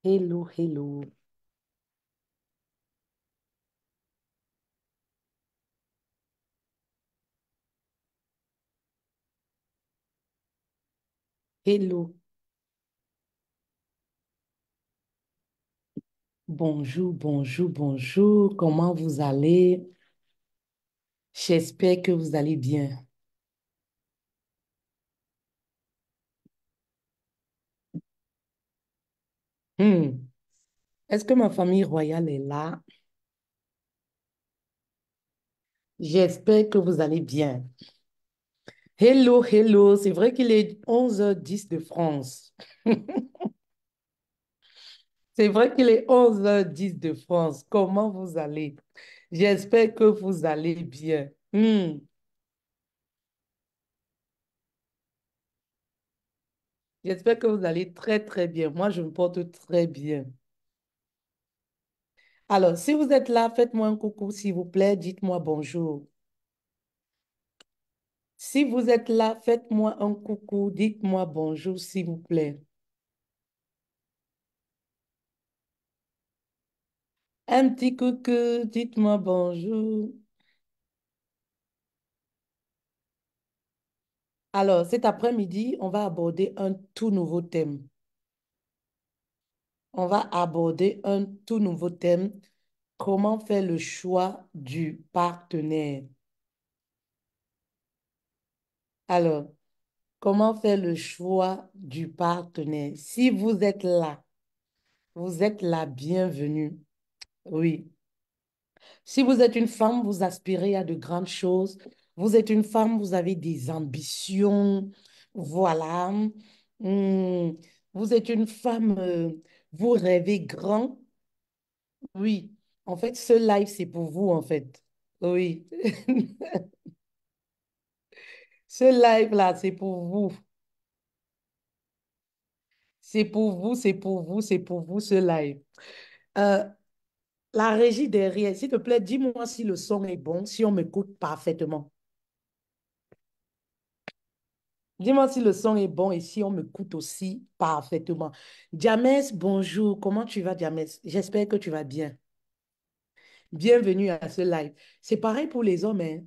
Hello, hello, hello. Bonjour, bonjour, bonjour. Comment vous allez? J'espère que vous allez bien. Hmm. Est-ce que ma famille royale est là? J'espère que vous allez bien. Hello, hello. C'est vrai qu'il est 11h10 de France. C'est vrai qu'il est 11h10 de France. Comment vous allez? J'espère que vous allez bien. J'espère que vous allez très, très bien. Moi, je me porte très bien. Alors, si vous êtes là, faites-moi un coucou, s'il vous plaît. Dites-moi bonjour. Si vous êtes là, faites-moi un coucou. Dites-moi bonjour, s'il vous plaît. Un petit coucou, dites-moi bonjour. Alors, cet après-midi, on va aborder un tout nouveau thème. On va aborder un tout nouveau thème. Comment faire le choix du partenaire? Alors, comment faire le choix du partenaire? Si vous êtes la bienvenue. Oui. Si vous êtes une femme, vous aspirez à de grandes choses. Vous êtes une femme, vous avez des ambitions. Voilà. Vous êtes une femme, vous rêvez grand. Oui. En fait, ce live, c'est pour vous, en fait. Oui. Ce live-là, c'est pour vous. C'est pour vous, c'est pour vous, c'est pour vous, ce live. Euh, la régie derrière, s'il te plaît, dis-moi si le son est bon, si on m'écoute parfaitement. Dis-moi si le son est bon et si on m'écoute aussi parfaitement. Diamès, bonjour. Comment tu vas, Diamès? J'espère que tu vas bien. Bienvenue à ce live. C'est pareil pour les hommes, hein.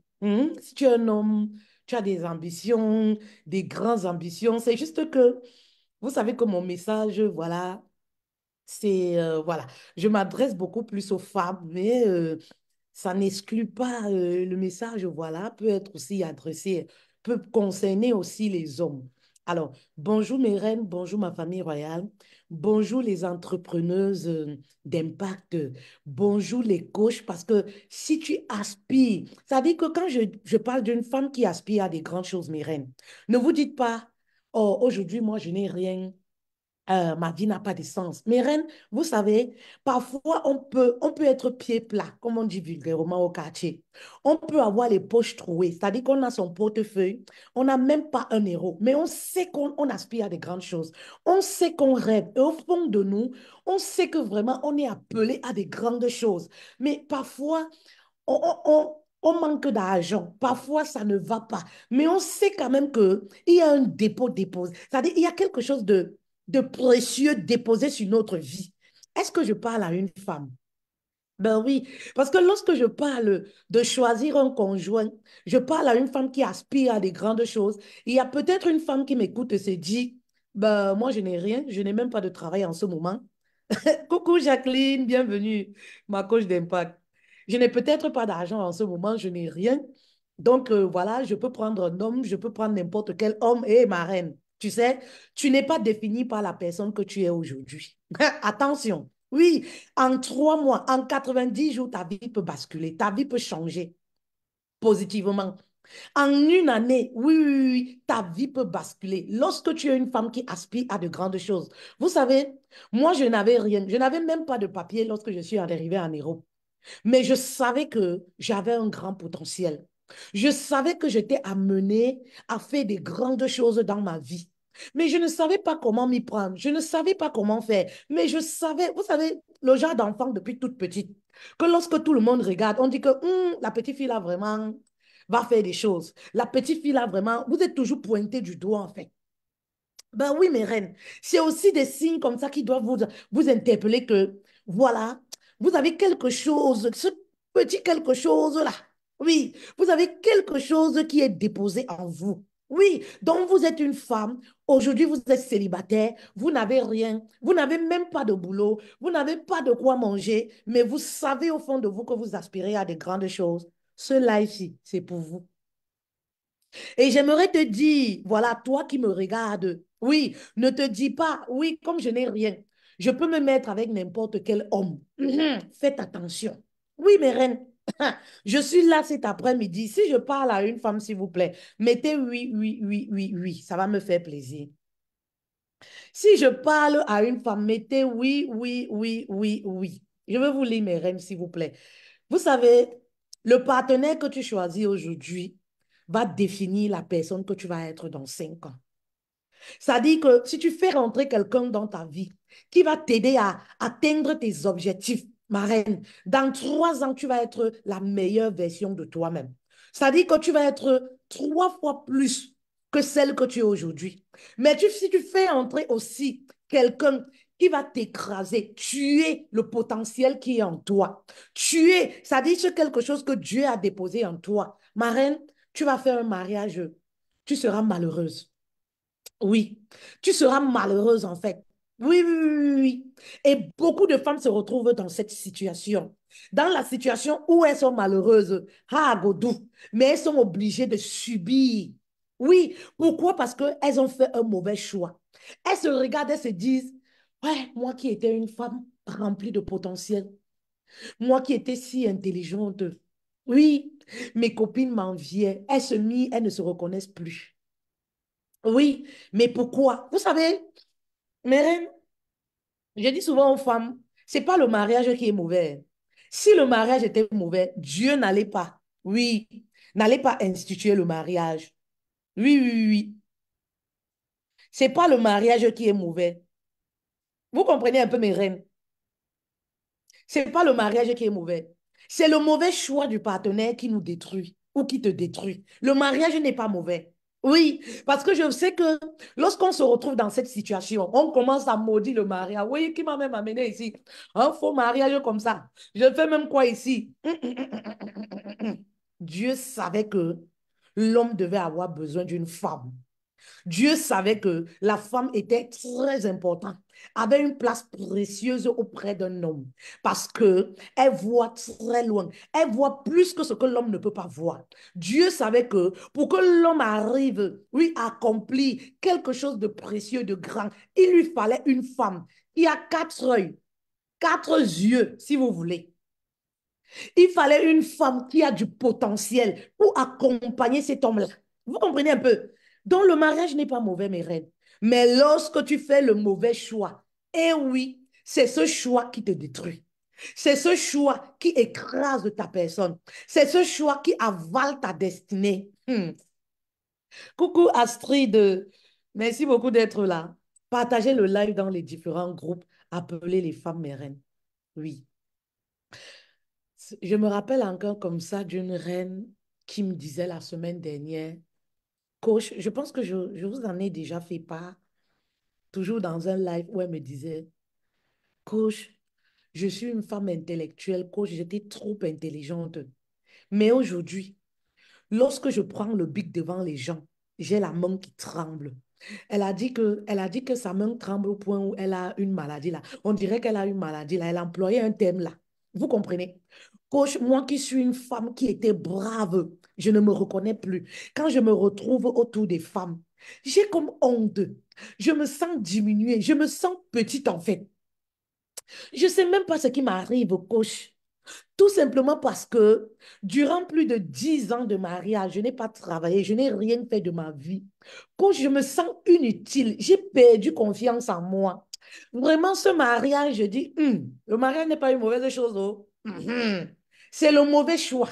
Si tu es un homme, tu as des ambitions, des grandes ambitions. C'est juste que, vous savez que mon message, voilà, voilà, je m'adresse beaucoup plus aux femmes, mais ça n'exclut pas le message, voilà, peut être aussi adressé, peut concerner aussi les hommes. Alors, bonjour mes reines, bonjour ma famille royale, bonjour les entrepreneuses d'impact, bonjour les coachs, parce que si tu aspires, ça veut dire que quand je parle d'une femme qui aspire à des grandes choses, mes reines, ne vous dites pas, oh, aujourd'hui, moi, je n'ai rien, ma vie n'a pas de sens. Mais reine, vous savez, parfois on peut être pied plat, comme on dit vulgairement au quartier. On peut avoir les poches trouées, c'est-à-dire qu'on a son portefeuille, on n'a même pas un euro, mais on sait qu'on aspire à de grandes choses. On sait qu'on rêve. Et au fond de nous, on sait que vraiment on est appelé à des grandes choses. Mais parfois, on manque d'argent. Parfois, ça ne va pas. Mais on sait quand même qu'il y a un dépôt déposé. C'est-à-dire il y a quelque chose de précieux déposé sur notre vie. Est-ce que je parle à une femme? Ben oui, parce que lorsque je parle de choisir un conjoint, je parle à une femme qui aspire à des grandes choses. Il y a peut-être une femme qui m'écoute et se dit, ben moi je n'ai rien, je n'ai même pas de travail en ce moment. Coucou Jacqueline, bienvenue, ma coach d'impact. Je n'ai peut-être pas d'argent en ce moment, je n'ai rien. Donc voilà, je peux prendre un homme, je peux prendre n'importe quel homme et ma reine. Tu sais, tu n'es pas défini par la personne que tu es aujourd'hui. Attention, oui, en 3 mois, en 90 jours, ta vie peut basculer, ta vie peut changer positivement. En une année, oui, oui, oui, oui, ta vie peut basculer. Lorsque tu es une femme qui aspire à de grandes choses. Vous savez, moi, je n'avais rien. Je n'avais même pas de papier lorsque je suis arrivée en Europe. Mais je savais que j'avais un grand potentiel. Je savais que j'étais amenée à faire des grandes choses dans ma vie. Mais je ne savais pas comment m'y prendre. Je ne savais pas comment faire. Mais je savais, vous savez, le genre d'enfant depuis toute petite, que lorsque tout le monde regarde, on dit que la petite fille là vraiment va faire des choses. La petite fille là vraiment, vous êtes toujours pointé du doigt en fait. Ben oui, mes reines, c'est aussi des signes comme ça qui doivent vous interpeller que, voilà, vous avez quelque chose, ce petit quelque chose-là. Oui, vous avez quelque chose qui est déposé en vous. Oui, donc vous êtes une femme, aujourd'hui vous êtes célibataire, vous n'avez rien, vous n'avez même pas de boulot, vous n'avez pas de quoi manger, mais vous savez au fond de vous que vous aspirez à de grandes choses. Ce live-ci, c'est pour vous. Et j'aimerais te dire, voilà, toi qui me regardes, oui, ne te dis pas, oui, comme je n'ai rien, je peux me mettre avec n'importe quel homme. Faites attention. Oui, mes reines, je suis là cet après-midi. Si je parle à une femme, s'il vous plaît, mettez oui, oui, oui, oui, oui, ça va me faire plaisir. Si je parle à une femme, mettez oui, oui, oui, oui, oui. Je veux vous lire mes reines, s'il vous plaît. Vous savez, le partenaire que tu choisis aujourd'hui va définir la personne que tu vas être dans 5 ans. Ça dit que si tu fais rentrer quelqu'un dans ta vie qui va t'aider à atteindre tes objectifs, ma reine, dans 3 ans, tu vas être la meilleure version de toi-même. Ça dit que tu vas être 3 fois plus que celle que tu es aujourd'hui. Mais si tu fais entrer aussi quelqu'un qui va t'écraser, tuer le potentiel qui est en toi, tuer, ça dit que quelque chose que Dieu a déposé en toi. Ma reine, tu vas faire un mariage, tu seras malheureuse. Oui, tu seras malheureuse en fait. Oui, oui, oui, oui, oui. Et beaucoup de femmes se retrouvent dans cette situation. Dans la situation où elles sont malheureuses, ah, Godou, mais elles sont obligées de subir. Oui, pourquoi? Parce qu'elles ont fait un mauvais choix. Elles se regardent, elles se disent, ouais, moi qui étais une femme remplie de potentiel, moi qui étais si intelligente, oui, mes copines m'enviaient, elles ne se reconnaissent plus. Oui, mais pourquoi? Vous savez, mes reines, je dis souvent aux femmes, c'est pas le mariage qui est mauvais. Si le mariage était mauvais, Dieu n'allait pas, oui, n'allait pas instituer le mariage. Oui, oui, oui, oui. C'est pas le mariage qui est mauvais. Vous comprenez un peu, mes reines? C'est pas le mariage qui est mauvais. C'est le mauvais choix du partenaire qui nous détruit ou qui te détruit. Le mariage n'est pas mauvais. Oui, parce que je sais que lorsqu'on se retrouve dans cette situation, on commence à maudire le mariage. Oui, qui m'a même amené ici? Un faux mariage comme ça. Je fais même quoi ici? Dieu savait que l'homme devait avoir besoin d'une femme. Dieu savait que la femme était très importante, avait une place précieuse auprès d'un homme, parce que elle voit très loin, elle voit plus que ce que l'homme ne peut pas voir. Dieu savait que pour que l'homme arrive, oui, à accomplir quelque chose de précieux, de grand, il lui fallait une femme qui a 4 yeux, 4 yeux, si vous voulez. Il fallait une femme qui a du potentiel pour accompagner cet homme-là. Vous comprenez un peu? Donc, le mariage n'est pas mauvais, mes reines. Mais lorsque tu fais le mauvais choix, eh oui, c'est ce choix qui te détruit. C'est ce choix qui écrase ta personne. C'est ce choix qui avale ta destinée. Coucou Astrid, merci beaucoup d'être là. Partagez le live dans les différents groupes. Appelez les femmes mes reines. Oui. Je me rappelle encore comme ça d'une reine qui me disait la semaine dernière, coach, je pense que je vous en ai déjà fait part, toujours dans un live où elle me disait, coach, je suis une femme intellectuelle, coach, j'étais trop intelligente. Mais aujourd'hui, lorsque je prends le bic devant les gens, j'ai la main qui tremble. Elle a dit que sa main tremble au point où elle a une maladie là. On dirait qu'elle a une maladie là. Elle a employé un thème là. Vous comprenez? Coach, moi qui suis une femme qui était brave, je ne me reconnais plus. Quand je me retrouve autour des femmes, j'ai comme honte. Je me sens diminuée. Je me sens petite en fait. Je ne sais même pas ce qui m'arrive, coach. Tout simplement parce que durant plus de 10 ans de mariage, je n'ai pas travaillé, je n'ai rien fait de ma vie. Quand je me sens inutile, j'ai perdu confiance en moi. Vraiment, ce mariage, je dis, le mariage n'est pas une mauvaise chose. Oh. C'est le mauvais choix.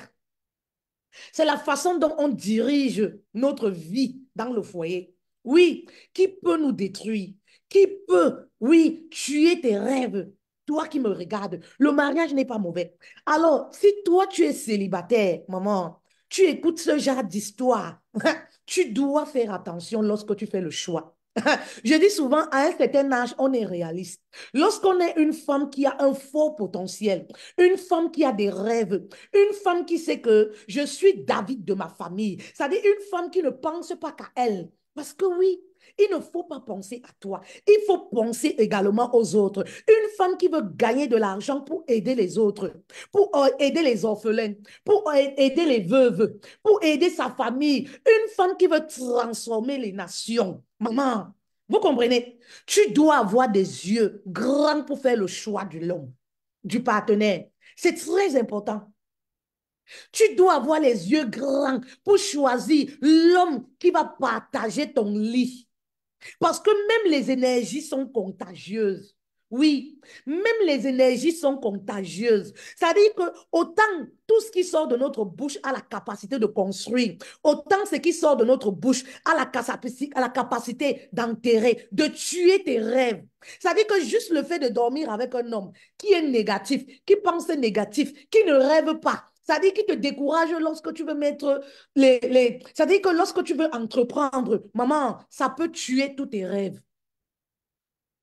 C'est la façon dont on dirige notre vie dans le foyer. Oui, qui peut nous détruire? Qui peut, oui, tuer tes rêves? Toi qui me regardes, le mariage n'est pas mauvais. Alors, si toi tu es célibataire, maman, tu écoutes ce genre d'histoire, tu dois faire attention lorsque tu fais le choix. Je dis souvent, à un certain âge, on est réaliste. Lorsqu'on est une femme qui a un fort potentiel, une femme qui a des rêves, une femme qui sait que je suis David de ma famille, c'est-à-dire une femme qui ne pense pas qu'à elle. Parce que oui, il ne faut pas penser à toi. Il faut penser également aux autres. Une femme qui veut gagner de l'argent pour aider les autres, pour aider les orphelins, pour aider les veuves, pour aider sa famille. Une femme qui veut transformer les nations. Maman, vous comprenez? Tu dois avoir des yeux grands pour faire le choix de l'homme, du partenaire. C'est très important. Tu dois avoir les yeux grands pour choisir l'homme qui va partager ton lit. Parce que même les énergies sont contagieuses. Oui, même les énergies sont contagieuses. C'est-à-dire que autant tout ce qui sort de notre bouche a la capacité de construire, autant ce qui sort de notre bouche a la capacité d'enterrer, de tuer tes rêves. C'est-à-dire que juste le fait de dormir avec un homme qui est négatif, qui pense négatif, qui ne rêve pas, c'est-à-dire qu'il te décourage lorsque tu veux mettre c'est-à-dire que lorsque tu veux entreprendre, maman, ça peut tuer tous tes rêves.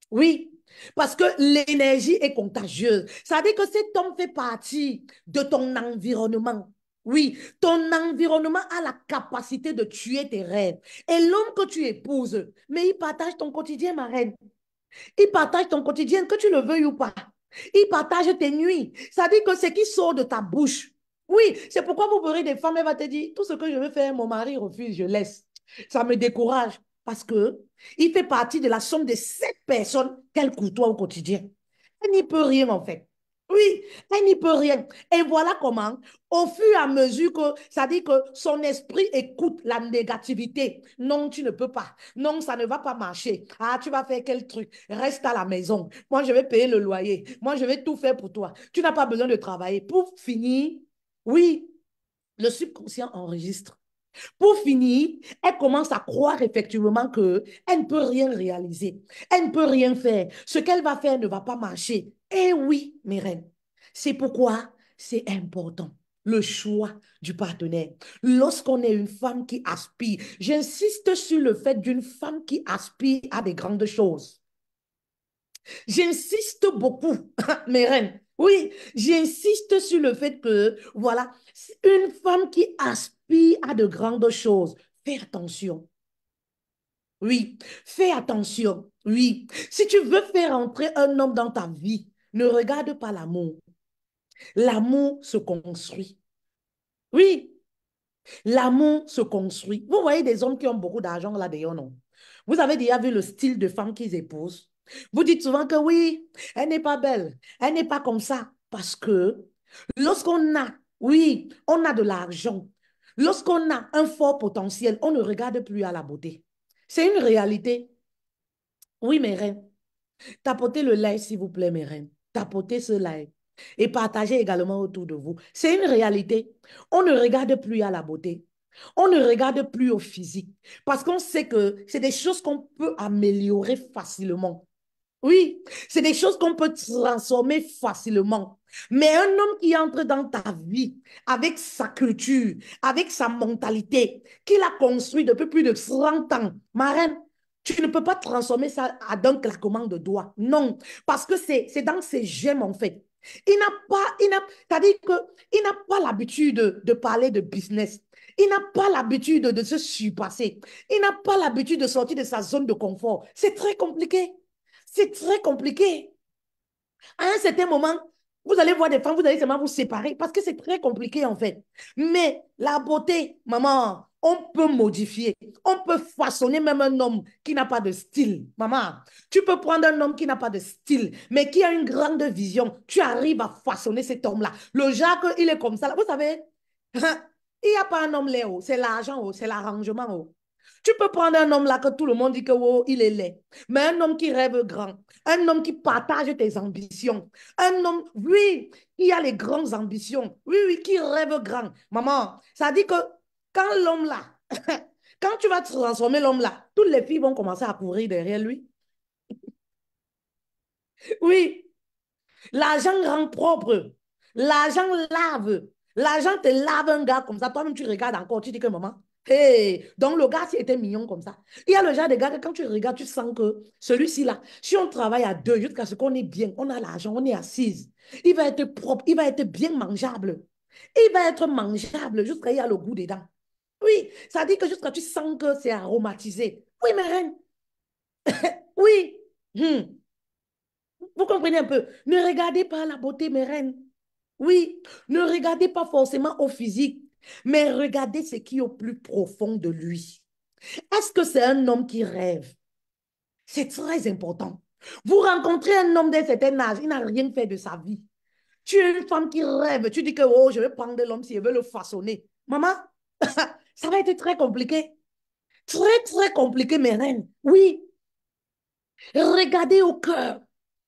Oui, parce que l'énergie est contagieuse. C'est-à-dire que cet homme fait partie de ton environnement. Oui, ton environnement a la capacité de tuer tes rêves. Et l'homme que tu épouses, mais il partage ton quotidien, ma reine. Il partage ton quotidien, que tu le veuilles ou pas. Il partage tes nuits. Ça dit que ce qui sort de ta bouche. Oui, c'est pourquoi vous verrez des femmes, elle va te dire, tout ce que je veux faire, mon mari refuse, je laisse. Ça me décourage parce que il fait partie de la somme de 7 personnes qu'elle côtoie au quotidien. Elle n'y peut rien en fait. Oui, elle n'y peut rien. Et voilà comment, au fur et à mesure que, ça dit que son esprit écoute la négativité. Non, tu ne peux pas. Non, ça ne va pas marcher. Ah, tu vas faire quel truc? Reste à la maison. Moi, je vais payer le loyer. Moi, je vais tout faire pour toi. Tu n'as pas besoin de travailler. Pour finir, oui, le subconscient enregistre. Pour finir, elle commence à croire effectivement qu'elle ne peut rien réaliser. Elle ne peut rien faire. Ce qu'elle va faire ne va pas marcher. Eh oui, mes reines, c'est pourquoi c'est important. Le choix du partenaire. Lorsqu'on est une femme qui aspire, j'insiste sur le fait d'une femme qui aspire à des grandes choses. J'insiste beaucoup, mes reines. Oui, j'insiste sur le fait que, voilà, une femme qui aspire à de grandes choses, fais attention. Oui, fais attention. Oui, si tu veux faire entrer un homme dans ta vie, ne regarde pas l'amour. L'amour se construit. Oui, l'amour se construit. Vous voyez des hommes qui ont beaucoup d'argent là-dedans, non? Vous avez déjà vu le style de femme qu'ils épousent? Vous dites souvent que oui, elle n'est pas belle, elle n'est pas comme ça. Parce que lorsqu'on a, oui, on a de l'argent, lorsqu'on a un fort potentiel, on ne regarde plus à la beauté. C'est une réalité. Oui, mes reines, tapotez le like, s'il vous plaît, mes reines. Tapotez ce like. Et partagez également autour de vous. C'est une réalité. On ne regarde plus à la beauté. On ne regarde plus au physique. Parce qu'on sait que c'est des choses qu'on peut améliorer facilement. Oui, c'est des choses qu'on peut transformer facilement. Mais un homme qui entre dans ta vie avec sa culture, avec sa mentalité, qu'il a construit depuis plus de 30 ans, ma reine, tu ne peux pas transformer ça d'un claquement de doigts. Non, parce que c'est dans ses gemmes en fait. Il n'a pas, c'est-à-dire qu'il n'a pas l'habitude de parler de business. Il n'a pas l'habitude de se surpasser. Il n'a pas l'habitude de sortir de sa zone de confort. C'est très compliqué. C'est très compliqué. À un certain moment, vous allez voir des femmes, vous allez seulement vous séparer parce que c'est très compliqué en fait. Mais la beauté, maman, on peut modifier. On peut façonner même un homme qui n'a pas de style. Maman, tu peux prendre un homme qui n'a pas de style, mais qui a une grande vision. Tu arrives à façonner cet homme-là. Le Jacques, il est comme ça. Là. Vous savez, il n'y a pas un homme laid, oh. C'est l'argent, oh. C'est l'arrangement. Oh. Tu peux prendre un homme là que tout le monde dit que oh, il est laid. Mais un homme qui rêve grand, un homme qui partage tes ambitions, un homme, oui, qui a les grandes ambitions, oui, oui, qui rêve grand. Maman, ça dit que quand l'homme là, quand tu vas transformer l'homme là, toutes les filles vont commencer à courir derrière lui. Oui, l'argent rend propre, l'argent lave, l'argent te lave un gars comme ça. Toi-même, tu regardes encore, tu dis que maman. Hey, donc le gars, s'il était mignon comme ça. Il y a le genre de gars que quand tu regardes, tu sens que celui-ci là, si on travaille à deux jusqu'à ce qu'on est bien, on a l'argent, on est assise, il va être propre, il va être bien mangeable. Il va être mangeable jusqu'à il y a le goût dedans. Oui, ça dit que jusqu'à tu sens que c'est aromatisé. Oui, mes reines. Oui. Hmm. Vous comprenez un peu? Ne regardez pas la beauté, mes reines. Oui, ne regardez pas forcément au physique, mais regardez ce qui est au plus profond de lui. Est-ce que c'est un homme qui rêve? C'est très important. Vous rencontrez un homme d'un certain âge, il n'a rien fait de sa vie. Tu es une femme qui rêve, tu dis que oh, je vais prendre l'homme si je veux le façonner. Maman, ça va être très compliqué. Très, très compliqué, mes reines. Oui, regardez au cœur.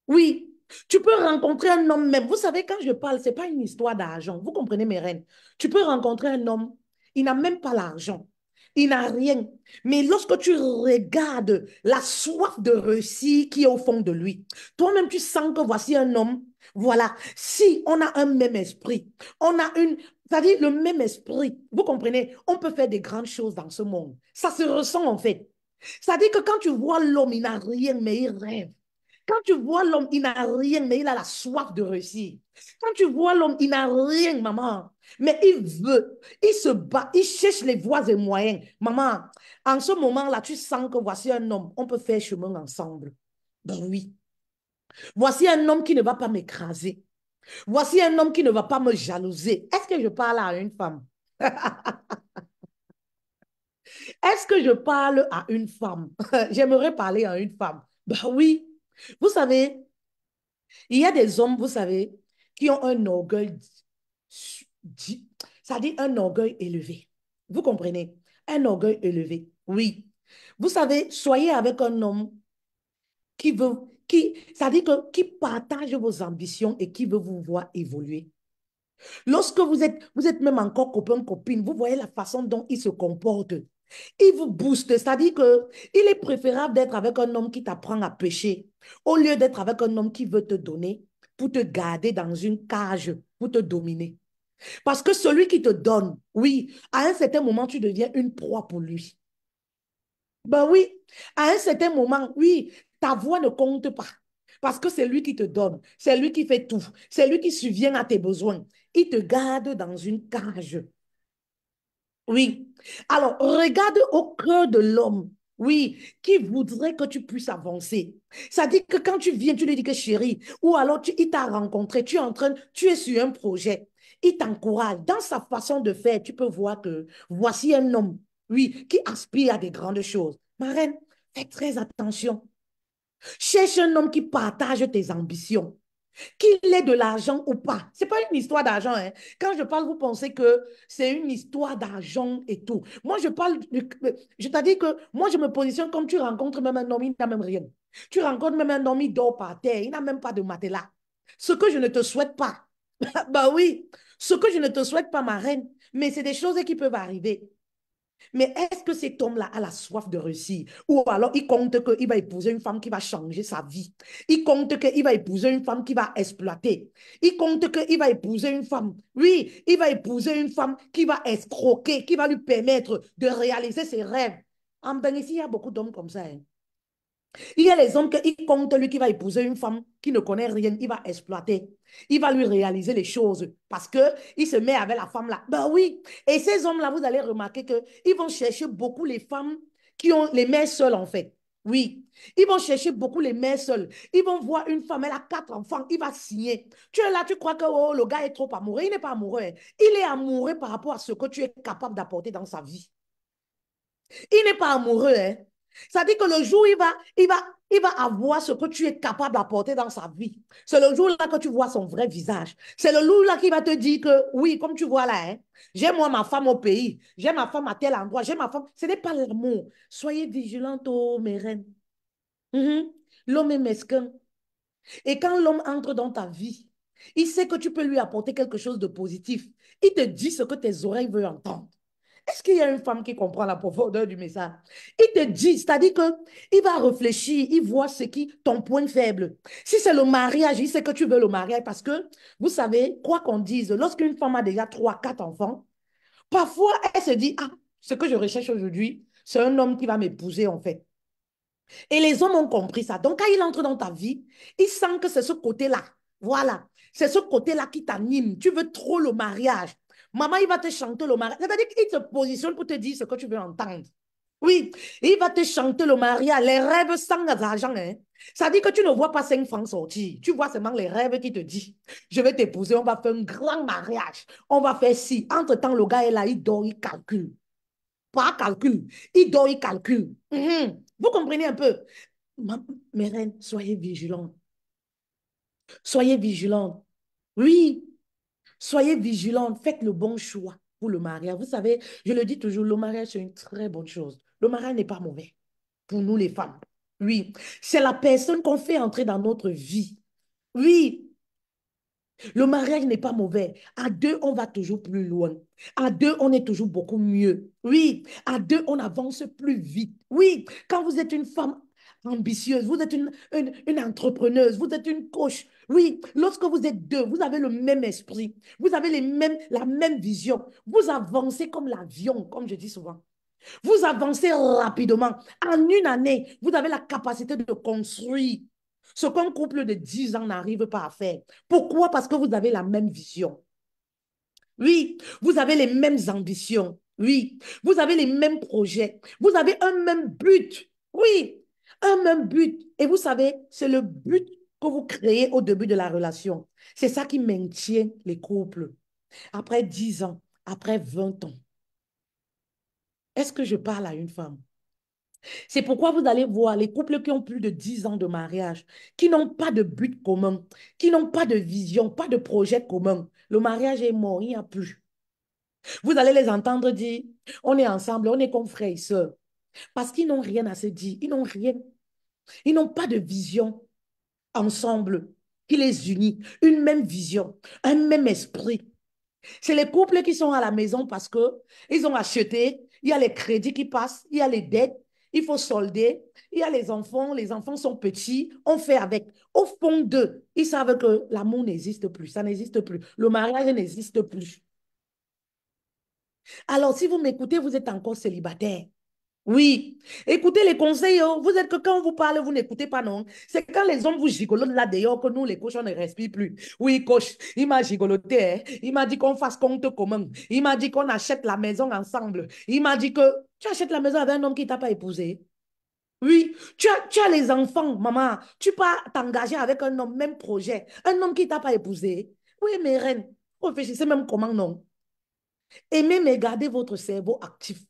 Oui, tu peux rencontrer un homme même. Vous savez, quand je parle, ce n'est pas une histoire d'argent. Vous comprenez, mes reines? Tu peux rencontrer un homme, il n'a même pas l'argent. Il n'a rien. Mais lorsque tu regardes la soif de réussir qui est au fond de lui, toi-même, tu sens que voici un homme. Voilà. Si on a un même esprit, on a une, c'est-à-dire le même esprit, vous comprenez, on peut faire des grandes choses dans ce monde. Ça se ressent en fait. C'est-à-dire que quand tu vois l'homme, il n'a rien, mais il rêve. Quand tu vois l'homme, il n'a rien, mais il a la soif de réussir. Quand tu vois l'homme, il n'a rien, maman, mais il veut, il se bat, il cherche les voies et moyens. Maman, en ce moment-là, tu sens que voici un homme, on peut faire chemin ensemble. Ben oui. Voici un homme qui ne va pas m'écraser. Voici un homme qui ne va pas me jalouser. Est-ce que je parle à une femme? Est-ce que je parle à une femme? J'aimerais parler à une femme. Ben oui. Vous savez, il y a des hommes, vous savez, qui ont un orgueil, ça dit un orgueil élevé. Vous comprenez? Un orgueil élevé. Oui. Vous savez, soyez avec un homme qui veut, ça dit que, qui partage vos ambitions et qui veut vous voir évoluer. Lorsque vous êtes même encore copain, copine, vous voyez la façon dont il se comporte. Il vous booste, c'est-à-dire que il est préférable d'être avec un homme qui t'apprend à pêcher au lieu d'être avec un homme qui veut te donner pour te garder dans une cage, pour te dominer. Parce que celui qui te donne, oui, à un certain moment, tu deviens une proie pour lui. Ben oui, à un certain moment, oui, ta voix ne compte pas. Parce que c'est lui qui te donne, c'est lui qui fait tout, c'est lui qui subvient à tes besoins. Il te garde dans une cage. Oui. Alors, regarde au cœur de l'homme, oui, qui voudrait que tu puisses avancer. Ça dit que quand tu viens, tu lui dis que chérie, ou alors il t'a rencontré, tu es en train, tu es sur un projet, il t'encourage. Dans sa façon de faire, tu peux voir que voici un homme, oui, qui aspire à des grandes choses. Ma reine, fais très attention. Cherche un homme qui partage tes ambitions. Qu'il ait de l'argent ou pas. Ce n'est pas une histoire d'argent. Hein. Quand je parle, vous pensez que c'est une histoire d'argent et tout. Moi, je parle, je t'ai dit que moi, je me positionne comme tu rencontres même un homme, il n'a même rien. Tu rencontres même un homme, il dort par terre, il n'a même pas de matelas. Ce que je ne te souhaite pas. Bah oui, ce que je ne te souhaite pas, ma reine, mais c'est des choses qui peuvent arriver. Mais est-ce que cet homme-là a la soif de réussir? Ou alors il compte qu'il va épouser une femme qui va changer sa vie. Il compte qu'il va épouser une femme qui va exploiter. Il compte qu'il va épouser une femme. Oui, il va épouser une femme qui va escroquer, qui va lui permettre de réaliser ses rêves. En Bénéfice, il y a beaucoup d'hommes comme ça. Hein. Il y a les hommes qui comptent lui qui va épouser une femme qui ne connaît rien, il va exploiter. Il va lui réaliser les choses parce qu'il se met avec la femme là. Ben oui. Et ces hommes-là, vous allez remarquer qu'ils vont chercher beaucoup les femmes qui ont les mères seules en fait. Oui. Ils vont chercher beaucoup les mères seules. Ils vont voir une femme, elle a 4 enfants, il va signer. Tu es là, tu crois que oh, le gars est trop amoureux. Il n'est pas amoureux. Hein. Il est amoureux par rapport à ce que tu es capable d'apporter dans sa vie. Il n'est pas amoureux, hein. Ça dit que le jour où il va avoir ce que tu es capable d'apporter dans sa vie. C'est le jour-là que tu vois son vrai visage. C'est le jour-là qu'il va te dire que, oui, comme tu vois là, hein, j'ai moi ma femme au pays, j'ai ma femme à tel endroit, j'ai ma femme. Ce n'est pas l'amour. Soyez vigilantes, oh, mes reines. Mhm. L'homme est mesquin. Et quand l'homme entre dans ta vie, il sait que tu peux lui apporter quelque chose de positif. Il te dit ce que tes oreilles veulent entendre. Est-ce qu'il y a une femme qui comprend la profondeur du message? Il te dit, c'est-à-dire que il va réfléchir, il voit ce qui ton point faible. Si c'est le mariage, il sait que tu veux le mariage parce que, vous savez, quoi qu'on dise, lorsqu'une femme a déjà 3, 4 enfants, parfois elle se dit, ah, Ce que je recherche aujourd'hui, c'est un homme qui va m'épouser, en fait. Et les hommes ont compris ça. Donc, quand il entre dans ta vie, il sent que c'est ce côté-là. Voilà. C'est ce côté-là qui t'anime. Tu veux trop le mariage. Maman, il va te chanter le mariage. C'est-à-dire qu'il te positionne pour te dire ce que tu veux entendre. Oui, il va te chanter le mariage, les rêves sans argent. Hein. Ça dit que tu ne vois pas 5 francs sortir. Tu vois seulement les rêves qui te disent, je vais t'épouser, on va faire un grand mariage. On va faire ci. Entre-temps, le gars est là, il dort, il calcule. Pas calcul. Il dort, il calcule. Vous comprenez un peu? Mes reines, soyez vigilantes. Soyez vigilantes. Oui, soyez vigilantes. Faites le bon choix pour le mariage. Vous savez, je le dis toujours, le mariage, c'est une très bonne chose. Le mariage n'est pas mauvais pour nous, les femmes. Oui, c'est la personne qu'on fait entrer dans notre vie. Oui, le mariage n'est pas mauvais. À deux, on va toujours plus loin. À deux, on est toujours beaucoup mieux. Oui, à deux, on avance plus vite. Oui, quand vous êtes une femme ambitieuse, vous êtes une entrepreneuse, vous êtes une coach. Oui, lorsque vous êtes deux, vous avez le même esprit, vous avez la même vision. Vous avancez comme l'avion, comme je dis souvent. Vous avancez rapidement. En une année, vous avez la capacité de construire ce qu'un couple de 10 ans n'arrive pas à faire. Pourquoi? Parce que vous avez la même vision. Oui, vous avez les mêmes ambitions. Oui, vous avez les mêmes projets. Vous avez un même but. Oui, un même but. Et vous savez, c'est le but que vous créez au début de la relation. C'est ça qui maintient les couples. Après 10 ans, après 20 ans. Est-ce que je parle à une femme? C'est pourquoi vous allez voir les couples qui ont plus de 10 ans de mariage, qui n'ont pas de but commun, qui n'ont pas de vision, pas de projet commun. Le mariage est mort, il n'y a plus. Vous allez les entendre dire, on est ensemble, on est comme frères et sœurs. Parce qu'ils n'ont rien à se dire, ils n'ont rien. Ils n'ont pas de vision ensemble qui les unit, une même vision, un même esprit. C'est les couples qui sont à la maison parce que ils ont acheté, il y a les crédits qui passent, il y a les dettes, il faut solder, il y a les enfants sont petits, on fait avec. Au fond d'eux, ils savent que l'amour n'existe plus, ça n'existe plus, le mariage n'existe plus. Alors, si vous m'écoutez, vous êtes encore célibataire. Oui, écoutez les conseils. Oh. Vous êtes que quand on vous parle, vous n'écoutez pas, non? C'est quand les hommes vous gigolotent là dehors que nous, les coachs, on ne respire plus. Oui, coach, il m'a gigoloté. Hein. Il m'a dit qu'on fasse compte commun. Il m'a dit qu'on achète la maison ensemble. Il m'a dit que tu achètes la maison avec un homme qui ne t'a pas épousé. Oui, tu as les enfants, maman. Tu peux t'engager avec un homme, même projet. Un homme qui ne t'a pas épousé. Oui, mes reines, réfléchissez même comment non. Aimez, mais gardez votre cerveau actif.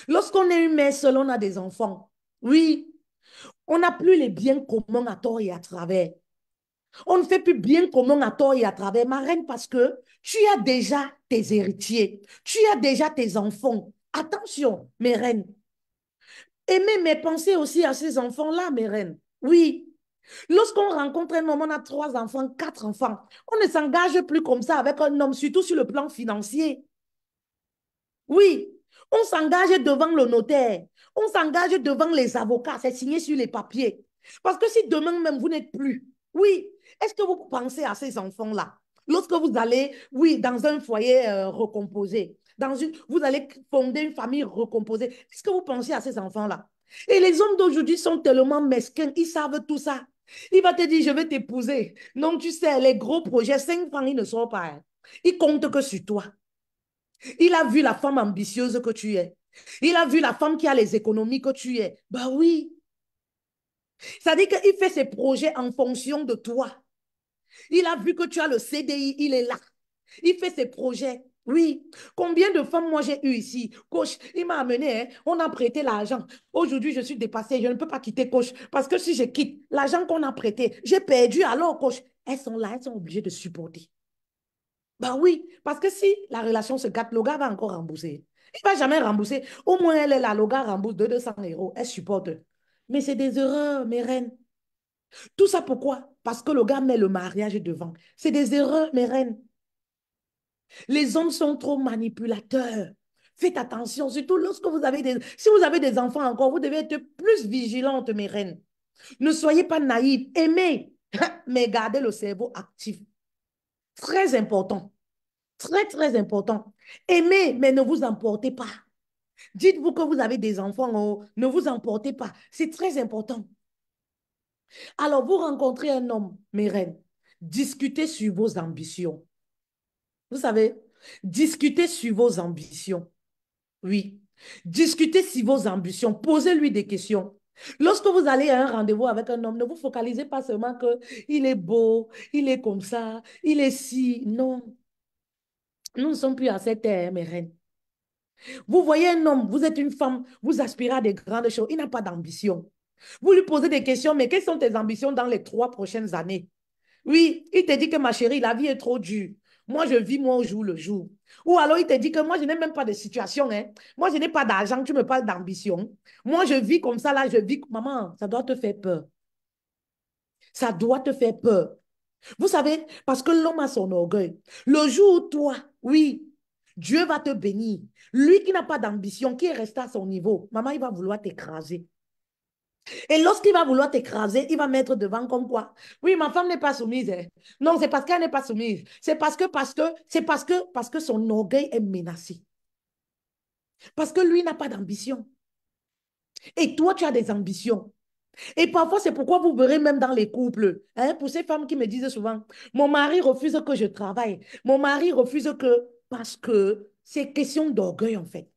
Lorsqu'on est une mère seule, on a des enfants. Oui, on n'a plus les biens communs à tort et à travers. On ne fait plus bien commun à tort et à travers, ma reine, parce que tu as déjà tes héritiers. Tu as déjà tes enfants. Attention, mes reines. Aimez, mais pensez aussi à ces enfants-là, mes reines. Oui. Lorsqu'on rencontre un homme, on a 3 enfants, 4 enfants. On ne s'engage plus comme ça avec un homme, surtout sur le plan financier. Oui, on s'engage devant le notaire, on s'engage devant les avocats, c'est signé sur les papiers. Parce que si demain même vous n'êtes plus, oui, est-ce que vous pensez à ces enfants-là? Lorsque vous allez, oui, dans un foyer recomposé, vous allez fonder une famille recomposée, est-ce que vous pensez à ces enfants-là? Et les hommes d'aujourd'hui sont tellement mesquins, ils savent tout ça. Il va te dire, je vais t'épouser. Non, tu sais, les gros projets, 5 francs, ils ne sont pas. Hein. Ils comptent que sur toi. Il a vu la femme ambitieuse que tu es. Il a vu la femme qui a les économies que tu es. Bah oui. Ça dit qu'il fait ses projets en fonction de toi. Il a vu que tu as le CDI, il est là. Il fait ses projets. Oui. Combien de femmes moi j'ai eu ici? Coach, il m'a amené, hein, on a prêté l'argent. Aujourd'hui, je suis dépassée, je ne peux pas quitter coach parce que si je quitte, l'argent qu'on a prêté, j'ai perdu alors coach. Elles sont là, elles sont obligées de supporter. Bah oui, parce que si la relation se gâte, le gars va encore rembourser. Il ne va jamais rembourser. Au moins, elle est là, le gars rembourse 200 €. Elle supporte. Mais c'est des erreurs, mes reines. Tout ça pourquoi? Parce que le gars met le mariage devant. C'est des erreurs, mes reines. Les hommes sont trop manipulateurs. Faites attention, surtout lorsque vous avez si vous avez des enfants encore, vous devez être plus vigilante, mes reines. Ne soyez pas naïfs. Aimez, mais gardez le cerveau actif. Très important. Très, très important. Aimez, mais ne vous emportez pas. Dites-vous que vous avez des enfants, oh, ne vous emportez pas. C'est très important. Alors, vous rencontrez un homme, mes reines, discutez sur vos ambitions. Vous savez, discutez sur vos ambitions. Oui. Discutez sur vos ambitions. Posez-lui des questions. Lorsque vous allez à un rendez-vous avec un homme, ne vous focalisez pas seulement que il est beau, il est comme ça, il est si. Non, nous ne sommes plus à cette ère, mes reines. Vous voyez un homme, vous êtes une femme, vous aspirez à des grandes choses, il n'a pas d'ambition. Vous lui posez des questions, mais quelles sont tes ambitions dans les 3 prochaines années? Oui, il te dit que ma chérie, la vie est trop dure. Moi, je vis moi au jour le jour. Ou alors, il te dit que moi, je n'ai même pas de situation. Hein. Moi, je n'ai pas d'argent, tu me parles d'ambition. Moi, je vis comme ça, là, je vis. Maman, ça doit te faire peur. Ça doit te faire peur. Vous savez, parce que l'homme a son orgueil. Le jour où toi, oui, Dieu va te bénir. Lui qui n'a pas d'ambition, qui est resté à son niveau, maman, il va vouloir t'écraser. Et lorsqu'il va vouloir t'écraser, il va mettre devant comme quoi. Oui, ma femme n'est pas soumise. Hein. Non, c'est parce qu'elle n'est pas soumise. C'est parce que son orgueil est menacé. Parce que lui n'a pas d'ambition. Et toi, tu as des ambitions. Et parfois, c'est pourquoi vous verrez même dans les couples, hein, pour ces femmes qui me disent souvent, mon mari refuse que je travaille. Mon mari refuse que, parce que c'est question d'orgueil en fait.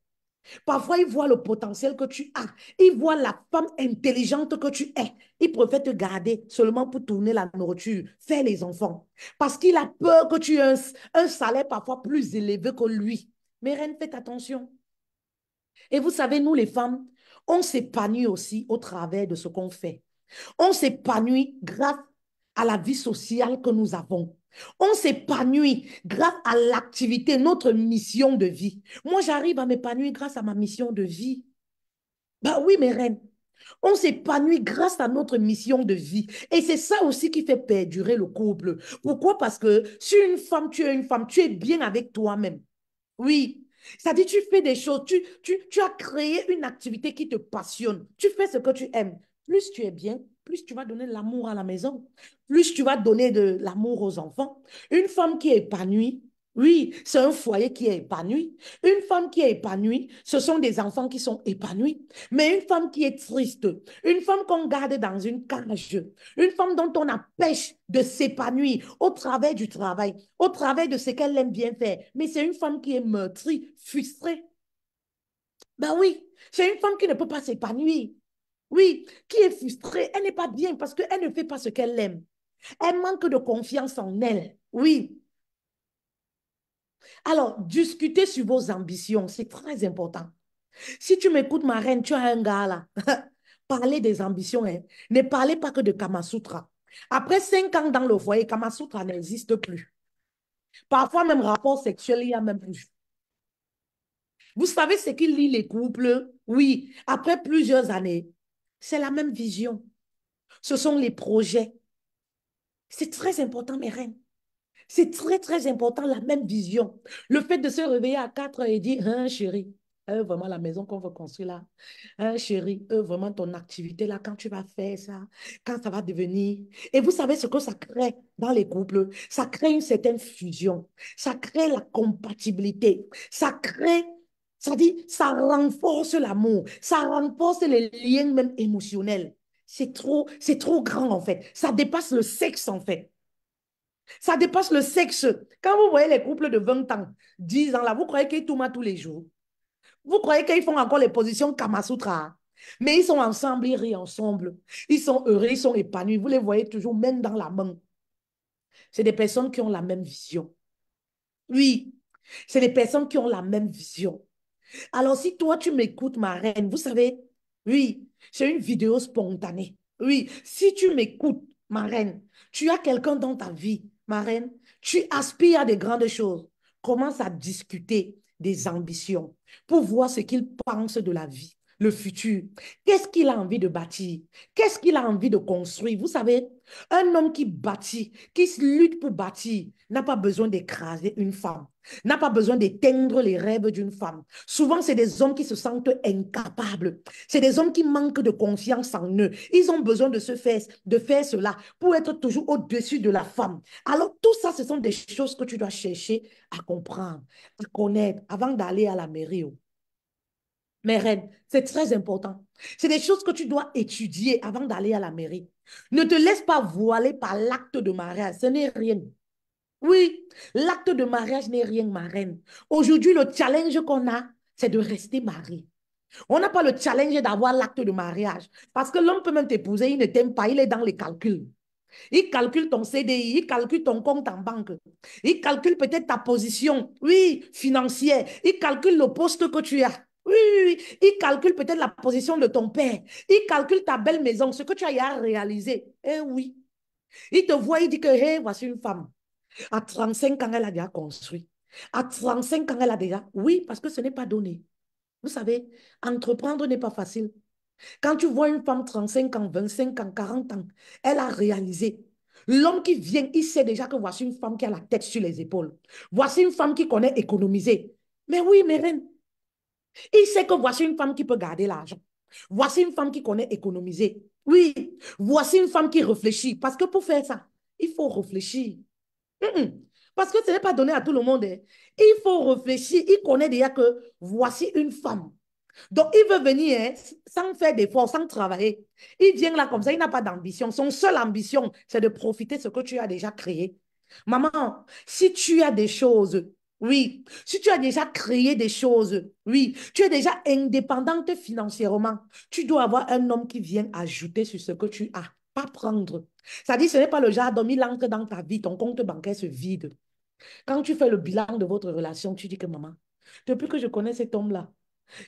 Parfois, il voit le potentiel que tu as. Il voit la femme intelligente que tu es. Il préfère te garder seulement pour tourner la nourriture, faire les enfants. Parce qu'il a peur que tu aies un salaire parfois plus élevé que lui. Mais reine, faites attention. Et vous savez, nous les femmes, on s'épanouit aussi au travers de ce qu'on fait. On s'épanouit grâce à la vie sociale que nous avons. On s'épanouit grâce à l'activité, notre mission de vie. Moi, j'arrive à m'épanouir grâce à ma mission de vie. Bah oui, mes reines. On s'épanouit grâce à notre mission de vie. Et c'est ça aussi qui fait perdurer le couple. Pourquoi? Parce que si une femme, tu es une femme, tu es bien avec toi-même. Oui. C'est-à-dire, tu fais des choses, tu as créé une activité qui te passionne. Tu fais ce que tu aimes. Plus tu es bien, plus tu vas donner de l'amour à la maison. Plus tu vas donner de l'amour aux enfants. Une femme qui est épanouie, oui, c'est un foyer qui est épanoui. Une femme qui est épanouie, ce sont des enfants qui sont épanouis. Mais une femme qui est triste, une femme qu'on garde dans une cage, une femme dont on empêche de s'épanouir au travers du travail, au travers de ce qu'elle aime bien faire. Mais c'est une femme qui est meurtrie, frustrée. Ben oui, c'est une femme qui ne peut pas s'épanouir. Oui, qui est frustrée. Elle n'est pas bien parce qu'elle ne fait pas ce qu'elle aime. Elle manque de confiance en elle. Oui. Alors, discutez sur vos ambitions, c'est très important. Si tu m'écoutes, ma reine, tu as un gars là. Parlez des ambitions. Hein. Ne parlez pas que de Kamasutra. Après 5 ans dans le foyer, Kamasutra n'existe plus. Parfois, même rapport sexuel, il y a même plus. Vous savez ce qui lie les couples? Oui, après plusieurs années, c'est la même vision. Ce sont les projets. C'est très important, mes reines. C'est très, très important, la même vision. Le fait de se réveiller à 4 heures et dire, hein, chérie, vraiment la maison qu'on veut construire là, hein, chérie, vraiment ton activité là, quand tu vas faire ça, quand ça va devenir. Et vous savez ce que ça crée dans les couples? Ça crée une certaine fusion. Ça crée la compatibilité. Ça crée, ça dit, ça renforce l'amour. Ça renforce les liens même émotionnels. C'est trop grand en fait. Ça dépasse le sexe en fait. Ça dépasse le sexe. Quand vous voyez les couples de 20 ans, 10 ans là, vous croyez qu'ils tournent tous les jours. Vous croyez qu'ils font encore les positions Kamasutra. Mais ils sont ensemble, ils rient ensemble. Ils sont heureux, ils sont épanouis. Vous les voyez toujours, même dans la main. C'est des personnes qui ont la même vision. Oui, c'est des personnes qui ont la même vision. Alors, si toi, tu m'écoutes, ma reine, vous savez, oui, c'est une vidéo spontanée. Oui, si tu m'écoutes, ma reine, tu as quelqu'un dans ta vie, ma reine, tu aspires à des grandes choses. Commence à discuter des ambitions pour voir ce qu'il pense de la vie. le futur. Qu'est-ce qu'il a envie de bâtir? Qu'est-ce qu'il a envie de construire? Vous savez, un homme qui bâtit, qui se lutte pour bâtir, n'a pas besoin d'écraser une femme, n'a pas besoin d'éteindre les rêves d'une femme. Souvent, c'est des hommes qui se sentent incapables. C'est des hommes qui manquent de confiance en eux. Ils ont besoin de faire cela pour être toujours au-dessus de la femme. Alors, tout ça, ce sont des choses que tu dois chercher à comprendre, à connaître avant d'aller à la mairie. Mes reines, c'est très important. C'est des choses que tu dois étudier avant d'aller à la mairie. Ne te laisse pas voiler par l'acte de mariage. Ce n'est rien. Oui, l'acte de mariage n'est rien, ma reine. Aujourd'hui, le challenge qu'on a, c'est de rester marié. On n'a pas le challenge d'avoir l'acte de mariage. Parce que l'homme peut même t'épouser, il ne t'aime pas, il est dans les calculs. Il calcule ton CDI, il calcule ton compte en banque. Il calcule peut-être ta position, oui, financière. Il calcule le poste que tu as. Oui, oui, oui. Il calcule peut-être la position de ton père. Il calcule ta belle maison, ce que tu as réalisé. Eh oui. Il te voit, il dit que, hé, voici une femme. À 35 ans, elle a déjà construit. À 35 ans, elle a déjà. Oui, parce que ce n'est pas donné. Vous savez, entreprendre n'est pas facile. Quand tu vois une femme 35 ans, 25 ans, 40 ans, elle a réalisé. L'homme qui vient, il sait déjà que voici une femme qui a la tête sur les épaules. Voici une femme qui connaît économiser. Mais oui, mes reines, il sait que voici une femme qui peut garder l'argent. Voici une femme qui connaît économiser. Oui, voici une femme qui réfléchit. Parce que pour faire ça, il faut réfléchir. Parce que ce n'est pas donné à tout le monde, hein. Il faut réfléchir. Il connaît déjà que voici une femme. Donc, il veut venir hein, sans faire d'efforts, sans travailler. Il vient là comme ça, il n'a pas d'ambition. Son seule ambition, c'est de profiter de ce que tu as déjà créé. Maman, si tu as des choses, oui, si tu as déjà créé des choses, oui, tu es déjà indépendante financièrement, tu dois avoir un homme qui vient ajouter sur ce que tu as, pas prendre. Ça dit, ce n'est pas le genre d'homme, il entre dans ta vie, ton compte bancaire se vide. Quand tu fais le bilan de votre relation, tu dis que maman, depuis que je connais cet homme-là,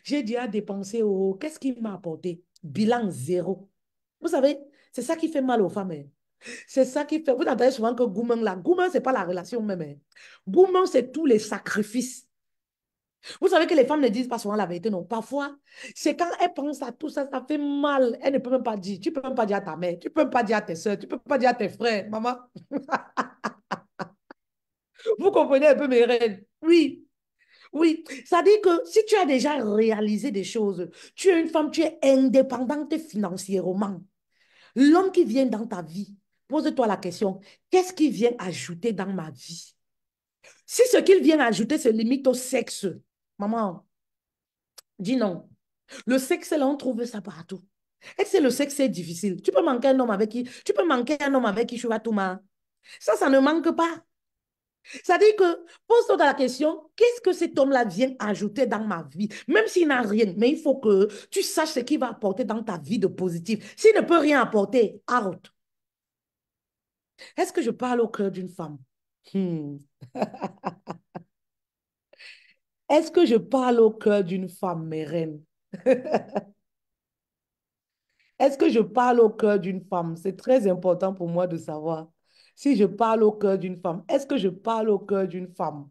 j'ai déjà dépensé au... Qu'est-ce qu'il m'a apporté? Bilan zéro. Vous savez, c'est ça qui fait mal aux femmes, hein. C'est ça qui fait... Vous entendez souvent que gourmand, là, gourmand, ce n'est pas la relation même, hein. Gourmand, c'est tous les sacrifices. Vous savez que les femmes ne disent pas souvent la vérité, non. Parfois, c'est quand elles pensent à tout ça, ça fait mal. Elles ne peuvent même pas dire. Tu ne peux même pas dire à ta mère. Tu ne peux même pas dire à tes soeurs. Tu ne peux pas dire à tes frères. Maman, vous comprenez un peu mes reines? Oui. Oui, ça dit que si tu as déjà réalisé des choses, tu es une femme, tu es indépendante financièrement. L'homme qui vient dans ta vie, pose-toi la question, qu'est-ce qu'il vient ajouter dans ma vie? Si ce qu'il vient ajouter se limite au sexe, maman, dis non. Le sexe, là, on trouve ça partout. Et c'est le sexe, c'est difficile. Tu peux manquer un homme avec qui, tu peux manquer un homme avec qui tu vas tout mal. Ça ne manque pas. C'est-à-dire que, pose-toi la question, qu'est-ce que cet homme-là vient ajouter dans ma vie? Même s'il n'a rien, mais il faut que tu saches ce qu'il va apporter dans ta vie de positif. S'il ne peut rien apporter, out. Est-ce que je parle au cœur d'une femme? Hmm. Est-ce que je parle au cœur d'une femme, mes reines? Est-ce que je parle au cœur d'une femme? C'est très important pour moi de savoir si je parle au cœur d'une femme. Est-ce que je parle au cœur d'une femme?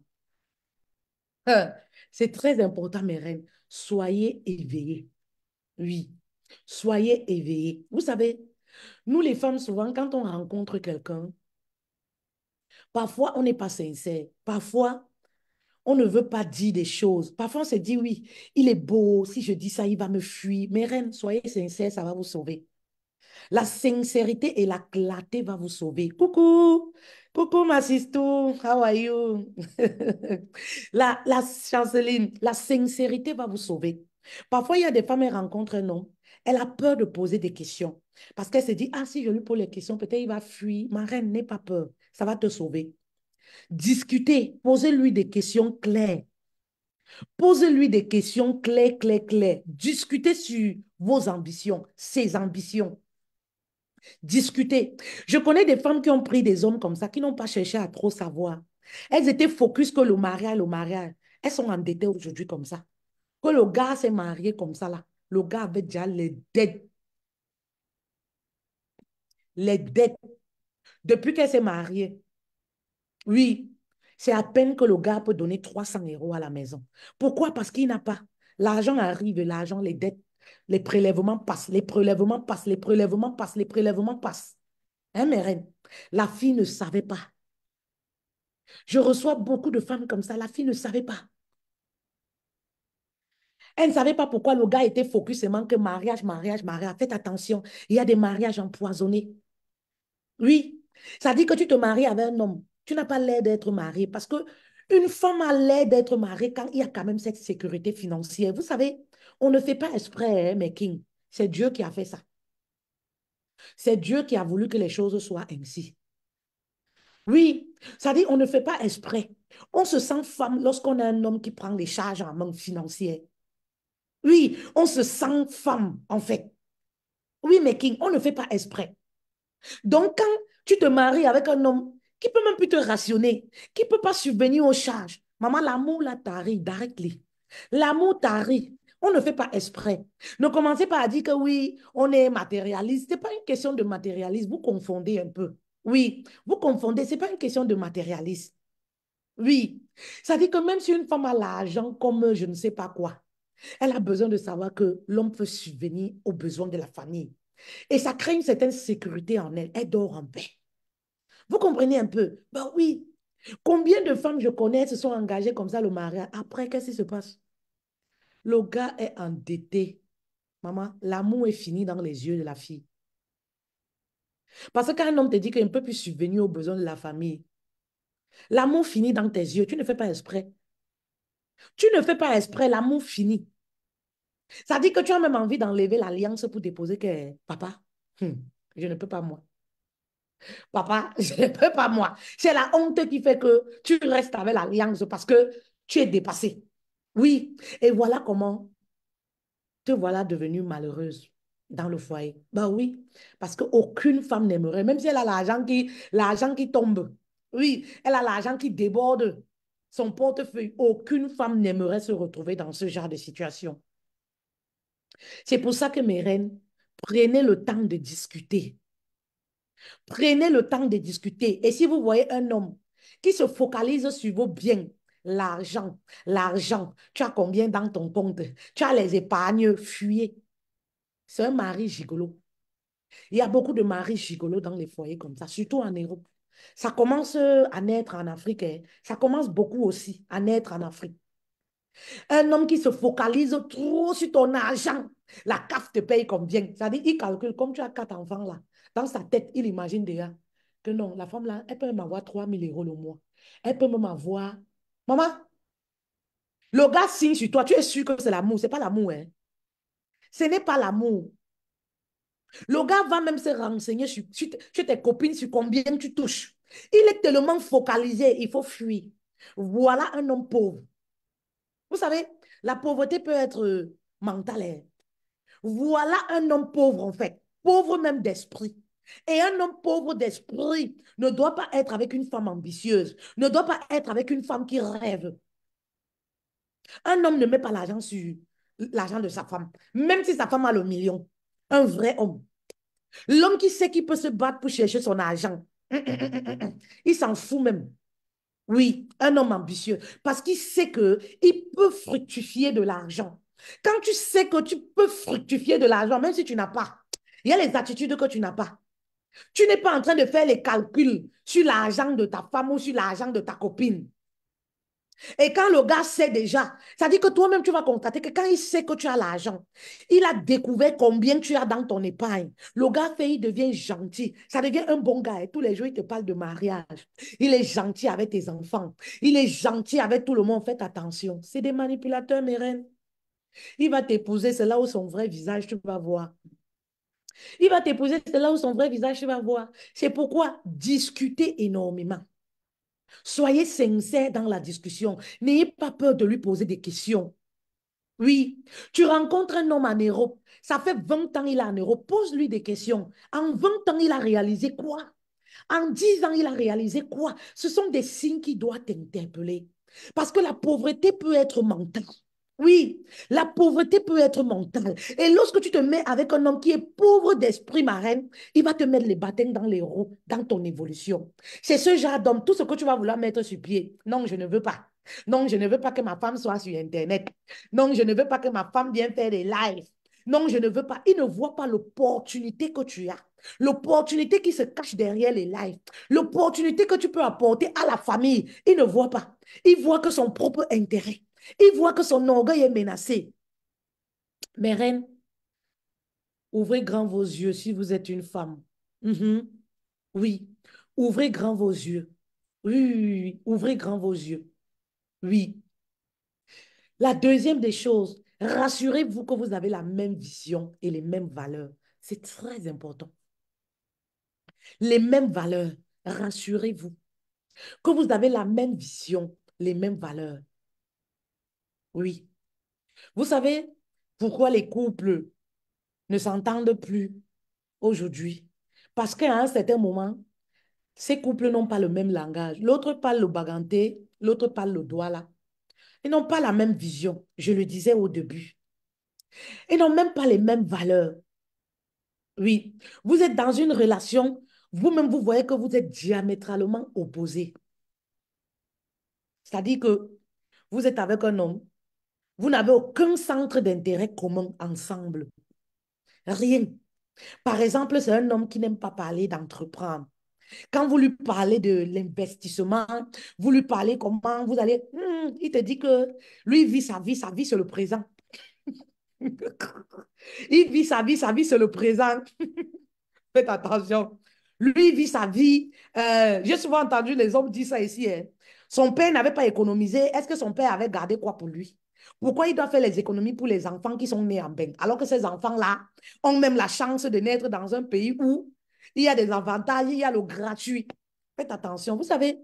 Hein, c'est très important, mes reines. Soyez éveillées. Oui, soyez éveillés. Vous savez, nous les femmes, souvent, quand on rencontre quelqu'un, parfois on n'est pas sincère. Parfois, on ne veut pas dire des choses. Parfois, on se dit, oui, il est beau. Si je dis ça, il va me fuir. Mais reine, soyez sincères, ça va vous sauver. La sincérité et la clarté va vous sauver. Coucou, coucou ma sister, how are you? La chanceline, la sincérité va vous sauver. Parfois, il y a des femmes, elles rencontrent un homme, elle a peur de poser des questions. Parce qu'elle se dit, ah, si je lui pose les questions, peut-être il va fuir. Ma reine, n'aie pas peur, ça va te sauver. Discutez, posez-lui des questions claires. Posez-lui des questions claires, claires, claires. Discutez sur vos ambitions, ses ambitions. Discuter. Je connais des femmes qui ont pris des hommes comme ça, qui n'ont pas cherché à trop savoir. Elles étaient focus que le mariage, le mariage. Elles sont endettées aujourd'hui comme ça. Que le gars s'est marié comme ça, là. Le gars avait déjà les dettes. Les dettes. Depuis qu'elle s'est mariée. Oui. C'est à peine que le gars peut donner 300 € à la maison. Pourquoi? Parce qu'il n'a pas. L'argent arrive, l'argent, les dettes. Les prélèvements passent, les prélèvements passent, les prélèvements passent, les prélèvements passent. Hein, mes reines? La fille ne savait pas. Je reçois beaucoup de femmes comme ça. La fille ne savait pas. Elle ne savait pas pourquoi le gars était focus seulement que mariage, mariage, mariage. Faites attention, il y a des mariages empoisonnés. Oui, ça dit que tu te maries avec un homme. Tu n'as pas l'air d'être marié parce que une femme a l'air d'être mariée quand il y a quand même cette sécurité financière. Vous savez, on ne fait pas exprès, hein, mes kings. C'est Dieu qui a fait ça. C'est Dieu qui a voulu que les choses soient ainsi. Oui, ça dit on ne fait pas exprès. On se sent femme lorsqu'on a un homme qui prend les charges en main financière. Oui, on se sent femme, en fait. Oui, mais King, on ne fait pas exprès. Donc, quand tu te maries avec un homme qui peut même plus te rationner, qui ne peut pas subvenir aux charges, maman, l'amour là t'arrive, directly. L'amour t'arrive. On ne fait pas exprès. Ne commencez pas à dire que oui, on est matérialiste. Ce n'est pas une question de matérialisme. Vous confondez un peu. Oui, vous confondez. Ce n'est pas une question de matérialisme. Oui. Ça dit que même si une femme a l'argent comme je ne sais pas quoi, elle a besoin de savoir que l'homme peut subvenir aux besoins de la famille. Et ça crée une certaine sécurité en elle. Elle dort en paix. Vous comprenez un peu? Ben oui. Combien de femmes je connais se sont engagées comme ça le mariage? Après, qu'est-ce qui se passe? Le gars est endetté. Maman, l'amour est fini dans les yeux de la fille. Parce que quand un homme te dit qu'il ne peut plus subvenir aux besoins de la famille, l'amour finit dans tes yeux. Tu ne fais pas exprès. Tu ne fais pas exprès, l'amour finit. Ça dit que tu as même envie d'enlever l'alliance pour déposer que, papa, je ne peux pas moi. Papa, je ne peux pas moi. C'est la honte qui fait que tu restes avec l'alliance parce que tu es dépassé. Oui, et voilà comment te voilà devenue malheureuse dans le foyer. Ben oui, parce qu'aucune femme n'aimerait, même si elle a l'argent qui tombe. Oui, elle a l'argent qui déborde son portefeuille. Aucune femme n'aimerait se retrouver dans ce genre de situation. C'est pour ça que mes reines, prenez le temps de discuter. Prenez le temps de discuter. Et si vous voyez un homme qui se focalise sur vos biens, l'argent, l'argent, tu as combien dans ton compte? Tu as les épargnes, fuyez. C'est un mari gigolo. Il y a beaucoup de maris gigolos dans les foyers comme ça, surtout en Europe. Ça commence à naître en Afrique, hein. Ça commence beaucoup aussi à naître en Afrique. Un homme qui se focalise trop sur ton argent, la CAF te paye combien? C'est-à-dire, il calcule, comme tu as 4 enfants là, dans sa tête, il imagine déjà que non, la femme là, elle peut même avoir 3 000 € le mois. Elle peut même avoir... Maman, le gars signe sur toi, tu es sûr que c'est l'amour. Ce n'est pas l'amour, hein. Ce n'est pas l'amour. Le gars va même se renseigner sur tes copines, sur combien tu touches. Il est tellement focalisé, il faut fuir. Voilà un homme pauvre. Vous savez, la pauvreté peut être mentale, hein. Voilà un homme pauvre en fait, pauvre même d'esprit. Et un homme pauvre d'esprit ne doit pas être avec une femme ambitieuse, ne doit pas être avec une femme qui rêve. Un homme ne met pas l'argent sur l'argent de sa femme, même si sa femme a le million. Un vrai homme. L'homme qui sait qu'il peut se battre pour chercher son argent, il s'en fout même. Oui, un homme ambitieux, parce qu'il sait qu'il peut fructifier de l'argent. Quand tu sais que tu peux fructifier de l'argent, même si tu n'as pas, il y a les attitudes que tu n'as pas. Tu n'es pas en train de faire les calculs sur l'argent de ta femme ou sur l'argent de ta copine. Et quand le gars sait déjà, ça dit que toi-même, tu vas constater que quand il sait que tu as l'argent, il a découvert combien tu as dans ton épargne. Le gars fait, il devient gentil. Ça devient un bon gars. Et tous les jours, il te parle de mariage. Il est gentil avec tes enfants. Il est gentil avec tout le monde. Faites attention. C'est des manipulateurs, mes reines. Il va t'épouser, c'est là où son vrai visage, tu vas voir. Il va t'épouser, c'est là où son vrai visage, tu vas voir. C'est pourquoi discuter énormément. Soyez sincère dans la discussion. N'ayez pas peur de lui poser des questions. Oui, tu rencontres un homme en Europe. Ça fait 20 ans qu'il est en Europe. Pose-lui des questions. En 20 ans, il a réalisé quoi? En 10 ans, il a réalisé quoi? Ce sont des signes qui doivent t'interpeller. Parce que la pauvreté peut être mentale. Oui, la pauvreté peut être mentale. Et lorsque tu te mets avec un homme qui est pauvre d'esprit marraine, il va te mettre les bâtons dans les roues, dans ton évolution. C'est ce genre d'homme, tout ce que tu vas vouloir mettre sur pied. Non, je ne veux pas. Non, je ne veux pas que ma femme soit sur Internet. Non, je ne veux pas que ma femme vienne faire des lives. Non, je ne veux pas. Ils ne voient pas l'opportunité que tu as. L'opportunité qui se cache derrière les lives. L'opportunité que tu peux apporter à la famille. Ils ne voient pas. Ils voient que son propre intérêt. Ils voient que son orgueil est menacé. Mes reines, ouvrez grand vos yeux si vous êtes une femme. Mhm. Oui. Ouvrez grand vos yeux. Oui, oui, oui, oui. Ouvrez grand vos yeux. Oui. La deuxième des choses, rassurez-vous que vous avez la même vision et les mêmes valeurs. C'est très important. Les mêmes valeurs. Rassurez-vous que vous avez la même vision, les mêmes valeurs. Oui. Vous savez pourquoi les couples ne s'entendent plus aujourd'hui? Parce qu'à un certain moment, ces couples n'ont pas le même langage. L'autre parle le baganté, l'autre parle le douala. Ils n'ont pas la même vision, je le disais au début. Ils n'ont même pas les mêmes valeurs. Oui, vous êtes dans une relation, vous-même, vous voyez que vous êtes diamétralement opposés. C'est-à-dire que vous êtes avec un homme, vous n'avez aucun centre d'intérêt commun ensemble. Rien. Par exemple, c'est un homme qui n'aime pas parler d'entreprendre. Quand vous lui parlez de l'investissement, vous lui parlez comment vous allez, il te dit que lui vit sa vie, c'est le présent. Il vit sa vie, c'est le présent. Faites attention. Lui, il vit sa vie. J'ai souvent entendu les hommes dire ça ici, hein. Son père n'avait pas économisé. Est-ce que son père avait gardé quoi pour lui? Pourquoi il doit faire les économies pour les enfants qui sont nés en bain? Alors que ces enfants-là ont même la chance de naître dans un pays où il y a des avantages, il y a le gratuit. Faites attention. Vous savez,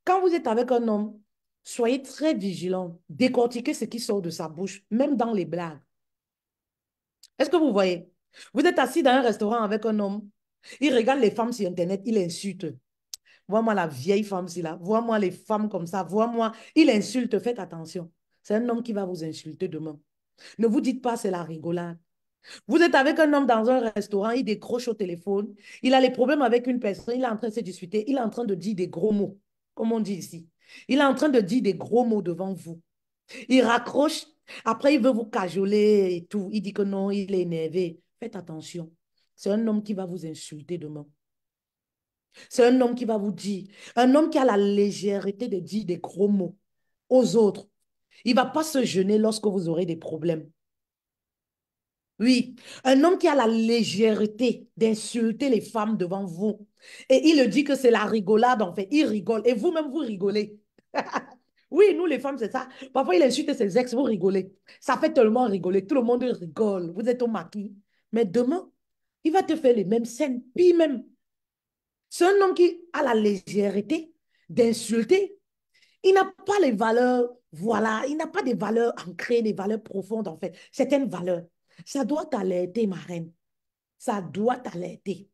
quand vous êtes avec un homme, soyez très vigilant. Décortiquez ce qui sort de sa bouche, même dans les blagues. Est-ce que vous voyez? Vous êtes assis dans un restaurant avec un homme. Il regarde les femmes sur Internet, il insulte. Vois-moi la vieille femme, si là. Vois-moi les femmes comme ça. Vois-moi. Il insulte. Faites attention. C'est un homme qui va vous insulter demain. Ne vous dites pas c'est la rigolade. Vous êtes avec un homme dans un restaurant, il décroche au téléphone. Il a les problèmes avec une personne. Il est en train de se discuter. Il est en train de dire des gros mots, comme on dit ici. Il est en train de dire des gros mots devant vous. Il raccroche. Après, il veut vous cajoler et tout. Il dit que non, il est énervé. Faites attention. C'est un homme qui va vous insulter demain. C'est un homme qui va vous dire, un homme qui a la légèreté de dire des gros mots aux autres. Il ne va pas se gêner lorsque vous aurez des problèmes. Oui, un homme qui a la légèreté d'insulter les femmes devant vous. Et il le dit que c'est la rigolade, en fait. Il rigole. Et vous-même, vous rigolez. Oui, nous, les femmes, c'est ça. Parfois, il insulte ses ex, vous rigolez. Ça fait tellement rigoler. Tout le monde rigole. Vous êtes au maquis. Mais demain, il va te faire les mêmes scènes. Puis même, c'est un homme qui a la légèreté d'insulter. Il n'a pas les valeurs, voilà, il n'a pas des valeurs ancrées, des valeurs profondes, en fait. Certaines valeurs. Ça doit t'alerter, ma reine. Ça doit t'alerter.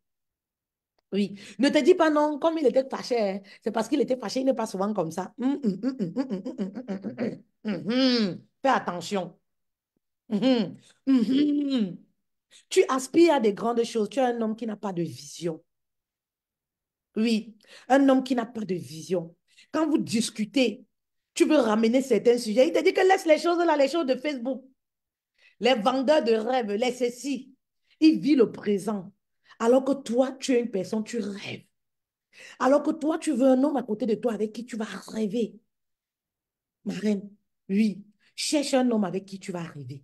Oui. Ne te dis pas non, comme il était fâché, hein. C'est parce qu'il était fâché, il n'est pas souvent comme ça. Fais attention. Hum, hum. Tu aspires à des grandes choses. Tu es un homme qui n'a pas de vision. Oui, un homme qui n'a pas de vision. Quand vous discutez, tu veux ramener certains sujets. Il te dit que laisse les choses là, les choses de Facebook. Les vendeurs de rêves, laisse ceci. Il vit le présent. Alors que toi, tu es une personne, tu rêves. Alors que toi, tu veux un homme à côté de toi avec qui tu vas rêver. Ma reine, oui. Cherche un homme avec qui tu vas rêver.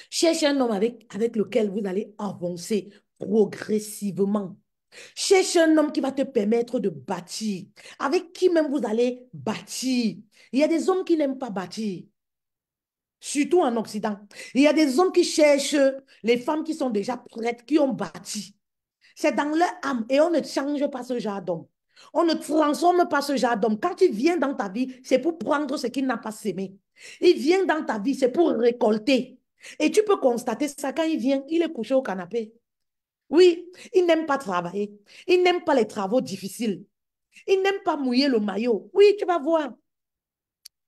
Cherche un homme avec lequel vous allez avancer progressivement. Cherche un homme qui va te permettre de bâtir, avec qui même vous allez bâtir. Il y a des hommes qui n'aiment pas bâtir, surtout en Occident. Il y a des hommes qui cherchent les femmes qui sont déjà prêtes, qui ont bâti. C'est dans leur âme et on ne change pas ce genre d'homme. On ne transforme pas ce genre d'homme. Quand il vient dans ta vie, c'est pour prendre ce qu'il n'a pas sémé. Il vient dans ta vie, c'est pour récolter. Et tu peux constater ça quand il vient, il est couché au canapé. Oui, il n'aime pas travailler. Il n'aime pas les travaux difficiles. Il n'aime pas mouiller le maillot. Oui, tu vas voir.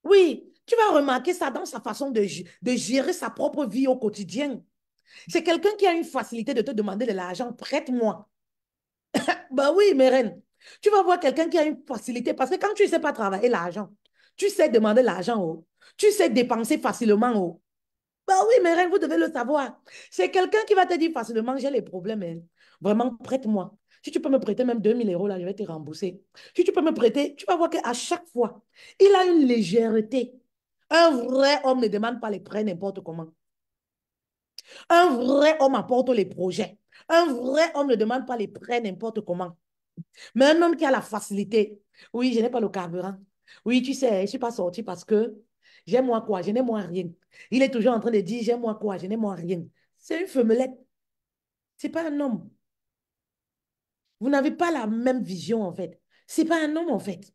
Oui, tu vas remarquer ça dans sa façon de gérer sa propre vie au quotidien. C'est quelqu'un qui a une facilité de te demander de l'argent. Prête-moi. Ben oui, mes reines. Tu vas voir quelqu'un qui a une facilité parce que quand tu ne sais pas travailler l'argent, tu sais demander l'argent. Oh. Tu sais dépenser facilement. Oh. Bah oui, mais rien, vous devez le savoir. C'est quelqu'un qui va te dire facilement, j'ai les problèmes, hein. Vraiment, prête-moi. Si tu peux me prêter même 2 000 € là, je vais te rembourser. Si tu peux me prêter, tu vas voir qu'à chaque fois, il a une légèreté. Un vrai homme ne demande pas les prêts n'importe comment. Un vrai homme apporte les projets. Un vrai homme ne demande pas les prêts n'importe comment. Mais un homme qui a la facilité, oui, je n'ai pas le carburant. Oui, tu sais, je ne suis pas sortie parce que j'ai moi quoi, je n'ai moi rien. Il est toujours en train de dire, j'ai moi quoi, je n'ai moi rien. C'est une femmelette, ce n'est pas un homme. Vous n'avez pas la même vision en fait. Ce n'est pas un homme en fait.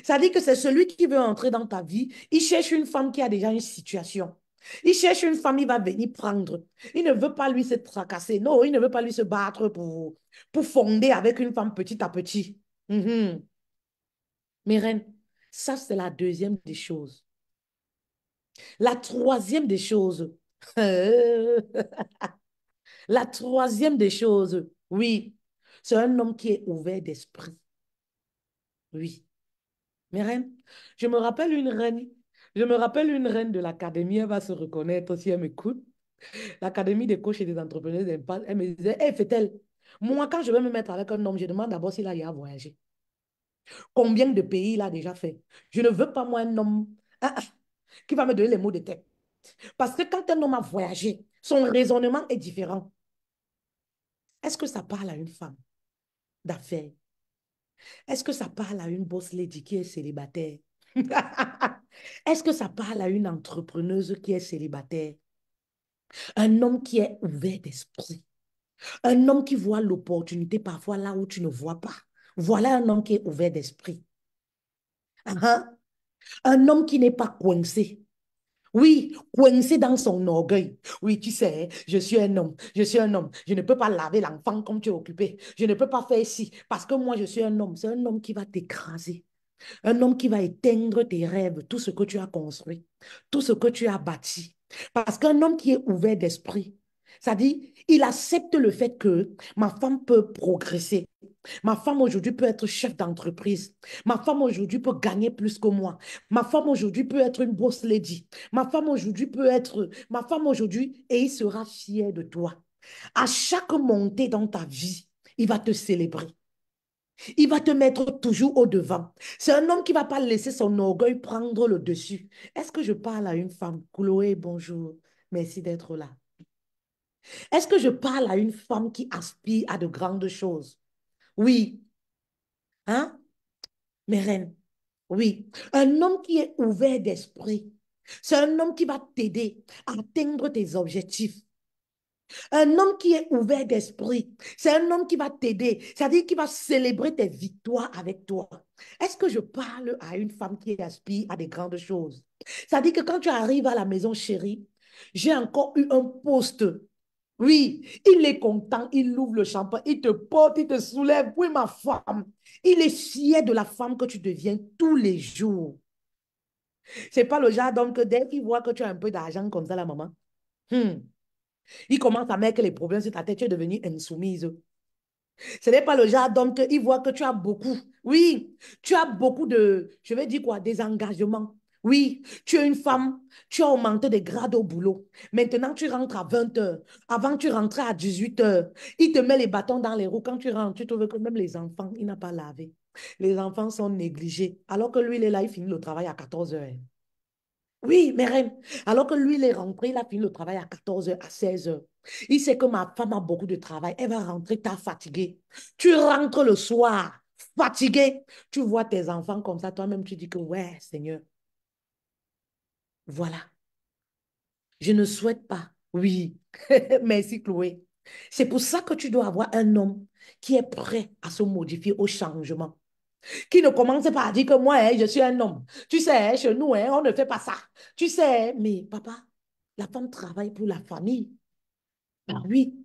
Ça dit que c'est celui qui veut entrer dans ta vie. Il cherche une femme qui a déjà une situation. Il cherche une femme, il va venir prendre. Il ne veut pas lui se tracasser. Non, il ne veut pas lui se battre pour fonder avec une femme petit à petit. Mhm. Mes reines, ça c'est la deuxième des choses. La troisième des choses. La troisième des choses, oui, c'est un homme qui est ouvert d'esprit. Oui. Mes reines, je me rappelle une reine, je me rappelle une reine de l'académie, elle va se reconnaître si elle m'écoute. L'académie des coachs et des entrepreneurs d'impact, elle me disait, hey, fait-elle, moi, quand je vais me mettre avec un homme, je demande d'abord s'il a déjà voyagé. Combien de pays il a déjà fait? Je ne veux pas, moi, un homme qui va me donner les mots de tête. Parce que quand un homme a voyagé, son raisonnement est différent. Est-ce que ça parle à une femme d'affaires? Est-ce que ça parle à une boss lady qui est célibataire? Est-ce que ça parle à une entrepreneuse qui est célibataire? Un homme qui est ouvert d'esprit. Un homme qui voit l'opportunité parfois là où tu ne vois pas. Voilà un homme qui est ouvert d'esprit. Ah, un homme qui n'est pas coincé. Oui, coincé dans son orgueil. Oui, tu sais, je suis un homme, je suis un homme. Je ne peux pas laver l'enfant comme tu es occupé. Je ne peux pas faire ci parce que moi, je suis un homme. C'est un homme qui va t'écraser. Un homme qui va éteindre tes rêves, tout ce que tu as construit, tout ce que tu as bâti. Parce qu'un homme qui est ouvert d'esprit, ça dit, il accepte le fait que ma femme peut progresser. Ma femme aujourd'hui peut être chef d'entreprise. Ma femme aujourd'hui peut gagner plus que moi. Ma femme aujourd'hui peut être une boss lady. Ma femme aujourd'hui peut être... Ma femme aujourd'hui, et il sera fier de toi. À chaque montée dans ta vie, il va te célébrer. Il va te mettre toujours au devant. C'est un homme qui ne va pas laisser son orgueil prendre le dessus. Est-ce que je parle à une femme? Chloé, bonjour. Merci d'être là. Est-ce que je parle à une femme qui aspire à de grandes choses? Oui. Hein? Mes reines. Oui. Un homme qui est ouvert d'esprit. C'est un homme qui va t'aider à atteindre tes objectifs. Un homme qui est ouvert d'esprit, c'est un homme qui va t'aider, c'est-à-dire qui va célébrer tes victoires avec toi. Est-ce que je parle à une femme qui aspire à des grandes choses? C'est-à-dire que quand tu arrives à la maison, chérie, j'ai encore eu un poste. Oui, il est content, il ouvre le champagne, il te porte, il te soulève. Oui, ma femme, il est fier de la femme que tu deviens tous les jours. C'est pas le genre d'homme que dès qu'il voit que tu as un peu d'argent comme ça, la maman, hmm, il commence à mettre les problèmes sur ta tête, tu es devenue insoumise. Ce n'est pas le genre d'homme qu'il voit que tu as beaucoup. Oui, tu as beaucoup de, je vais dire quoi, des engagements. Oui, tu es une femme, tu as augmenté des grades au boulot. Maintenant, tu rentres à 20 heures. Avant, tu rentrais à 18 heures. Il te met les bâtons dans les roues. Quand tu rentres, tu trouves que même les enfants, il n'a pas lavé. Les enfants sont négligés. Alors que lui, il est là, il finit le travail à 14 heures. Oui, mes reines. Alors que lui, il est rentré, il a fini le travail à 14 heures, à 16 heures. Il sait que ma femme a beaucoup de travail. Elle va rentrer tard fatiguée. Tu rentres le soir, fatigué. Tu vois tes enfants comme ça, toi-même, tu dis que, ouais, Seigneur, voilà. Je ne souhaite pas. Oui. Merci, Chloé. C'est pour ça que tu dois avoir un homme qui est prêt à se modifier au changement. Qui ne commence pas à dire que moi, hein, je suis un homme. Tu sais, chez nous, hein, on ne fait pas ça. Tu sais, mais papa, la femme travaille pour la famille. Ah oui.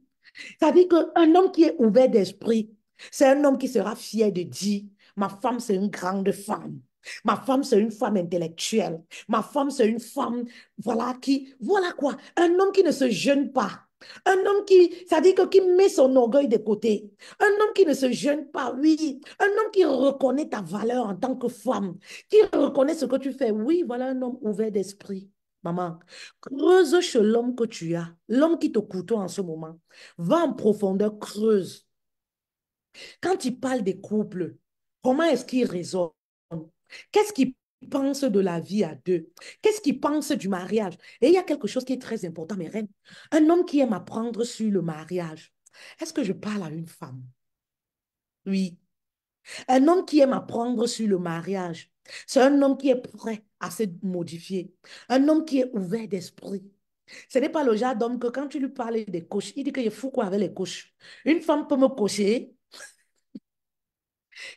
Ça dit qu'un homme qui est ouvert d'esprit, c'est un homme qui sera fier de dire, ma femme, c'est une grande femme. Ma femme, c'est une femme intellectuelle. Ma femme, c'est une femme, voilà, voilà quoi, un homme qui ne se gêne pas. Un homme qui, ça dit que qui met son orgueil de côté. Un homme qui ne se gêne pas, oui. Un homme qui reconnaît ta valeur en tant que femme, qui reconnaît ce que tu fais. Oui, voilà un homme ouvert d'esprit. maman, creuse chez l'homme que tu as, l'homme qui te côtoie en ce moment. Va en profondeur, creuse. Quand il parle des couples, comment est-ce qu'il raisonne? Qu'est-ce qu'il pense de la vie à deux? Qu'est-ce qu'il pense du mariage? Et il y a quelque chose qui est très important, mes reines. Un homme qui aime apprendre sur le mariage. Est-ce que je parle à une femme? Oui. Un homme qui aime apprendre sur le mariage. C'est un homme qui est prêt à se modifier. Un homme qui est ouvert d'esprit. Ce n'est pas le genre d'homme que quand tu lui parles des couches, il dit qu'il est fou quoi avec les couches. Une femme peut me cocher.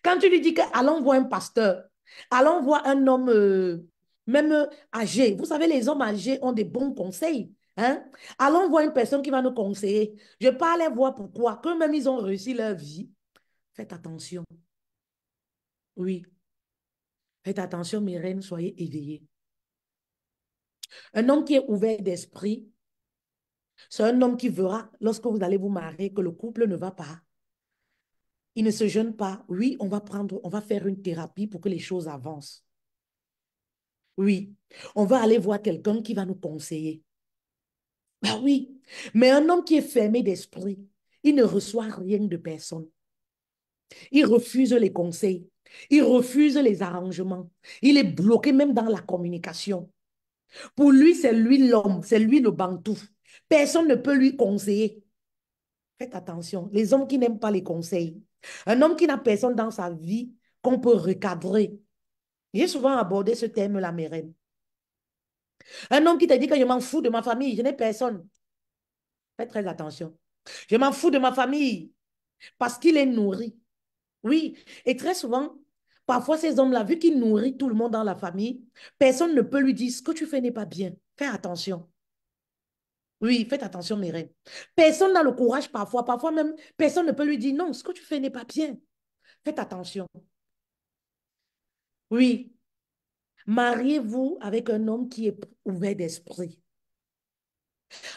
Quand tu lui dis que allons voir un pasteur, allons voir un homme même âgé. Vous savez, les hommes âgés ont des bons conseils. Hein? Allons voir une personne qui va nous conseiller. Je ne pas aller voir pourquoi. Que même ils ont réussi leur vie. Faites attention. Oui, faites attention, mes reines, soyez éveillées. Un homme qui est ouvert d'esprit, c'est un homme qui verra, lorsque vous allez vous marier, que le couple ne va pas. Il ne se gêne pas. Oui, on va faire une thérapie pour que les choses avancent. Oui, on va aller voir quelqu'un qui va nous conseiller. Ben oui, mais un homme qui est fermé d'esprit, il ne reçoit rien de personne. Il refuse les conseils. Il refuse les arrangements. Il est bloqué même dans la communication. Pour lui, c'est lui l'homme, c'est lui le bantou. Personne ne peut lui conseiller. Faites attention, les hommes qui n'aiment pas les conseils. Un homme qui n'a personne dans sa vie qu'on peut recadrer. J'ai souvent abordé ce thème-là, mes reines. Un homme qui te dit que je m'en fous de ma famille, je n'ai personne. Faites très attention. Je m'en fous de ma famille parce qu'il est nourri. Oui, et très souvent, parfois ces hommes-là, vu qu'ils nourrissent tout le monde dans la famille, personne ne peut lui dire ce que tu fais n'est pas bien. Fais attention. Oui, faites attention, mes reines. Personne n'a le courage parfois, parfois même, personne ne peut lui dire non, ce que tu fais n'est pas bien. Faites attention. Oui, mariez-vous avec un homme qui est ouvert d'esprit.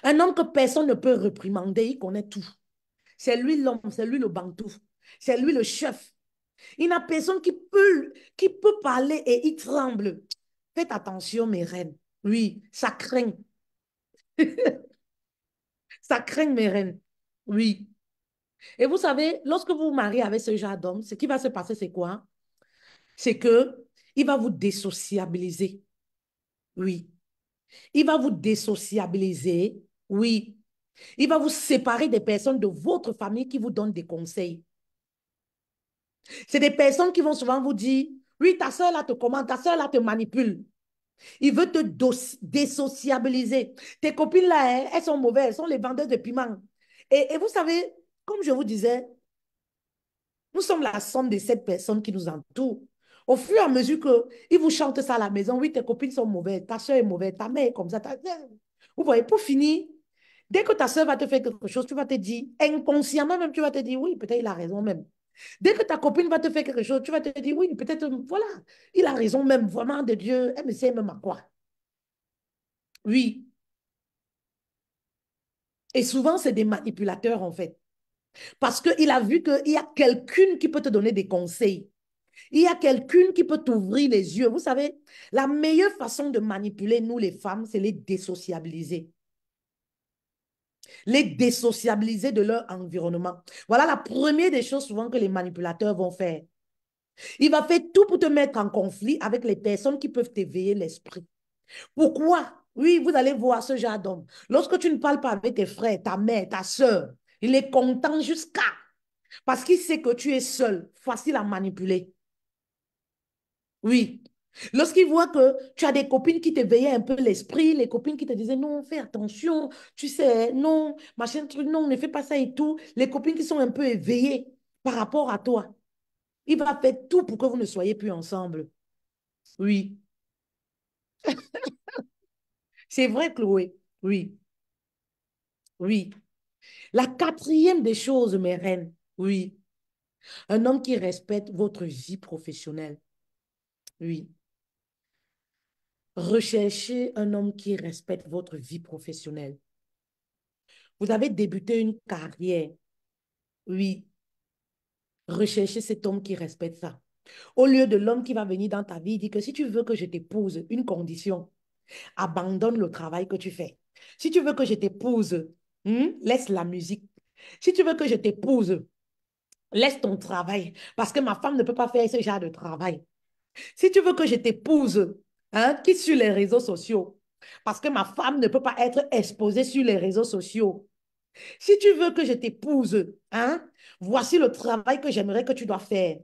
Un homme que personne ne peut réprimander, il connaît tout. C'est lui l'homme, c'est lui le bantou, c'est lui le chef. Il n'a personne qui peut parler et il tremble. Faites attention, mes reines. Oui, ça craint. Ça craint, mes reines. Oui. Et vous savez, lorsque vous vous mariez avec ce genre d'homme, ce qui va se passer, c'est quoi? C'est que il va vous désociabiliser. Oui. Il va vous désociabiliser. Oui. Il va vous séparer des personnes de votre famille qui vous donnent des conseils. C'est des personnes qui vont souvent vous dire, oui, ta soeur là te commande, ta soeur là te manipule. Il veut te désociabiliser. Tes copines là, hein, elles sont mauvaises, elles sont les vendeuses de piments. Et vous savez, comme je vous disais, nous sommes la somme de cette personne qui nous entoure. Au fur et à mesure qu'ils vous chantent ça à la maison, oui, tes copines sont mauvaises, ta soeur est mauvaise, ta mère est comme ça. Vous voyez, pour finir, dès que ta soeur va te faire quelque chose, tu vas te dire, inconsciemment même, tu vas te dire, oui, peut-être il a raison même. Dès que ta copine va te faire quelque chose, tu vas te dire, oui, peut-être, voilà, il a raison même, vraiment de Dieu, elle me sait même à quoi. Oui. Et souvent, c'est des manipulateurs, en fait. Parce qu'il a vu qu'il y a quelqu'un qui peut te donner des conseils. Il y a quelqu'un qui peut t'ouvrir les yeux. Vous savez, la meilleure façon de manipuler, nous, les femmes, c'est les désociabiliser. Les désociabiliser de leur environnement. Voilà la première des choses souvent que les manipulateurs vont faire. Il va faire tout pour te mettre en conflit avec les personnes qui peuvent t'éveiller l'esprit. Pourquoi? Oui, vous allez voir ce genre d'homme. Lorsque tu ne parles pas avec tes frères, ta mère, ta soeur, il est content jusqu'à... Parce qu'il sait que tu es seul, facile à manipuler. Oui. Lorsqu'il voit que tu as des copines qui t'éveillaient un peu l'esprit, les copines qui te disaient non, fais attention, tu sais, non, machin, truc, non, ne fais pas ça et tout. Les copines qui sont un peu éveillées par rapport à toi. Il va faire tout pour que vous ne soyez plus ensemble. Oui. C'est vrai, Chloé. Oui. Oui. La quatrième des choses, mes reines, oui, un homme qui respecte votre vie professionnelle. Oui. Recherchez un homme qui respecte votre vie professionnelle. Vous avez débuté une carrière. Oui. Recherchez cet homme qui respecte ça. Au lieu de l'homme qui va venir dans ta vie, il dit que si tu veux que je t'épouse, une condition. Abandonne le travail que tu fais. Si tu veux que je t'épouse, laisse la musique. Si tu veux que je t'épouse, laisse ton travail. Parce que ma femme ne peut pas faire ce genre de travail. Si tu veux que je t'épouse, quitte sur les réseaux sociaux. Parce que ma femme ne peut pas être exposée sur les réseaux sociaux. Si tu veux que je t'épouse, voici le travail que j'aimerais que tu dois faire.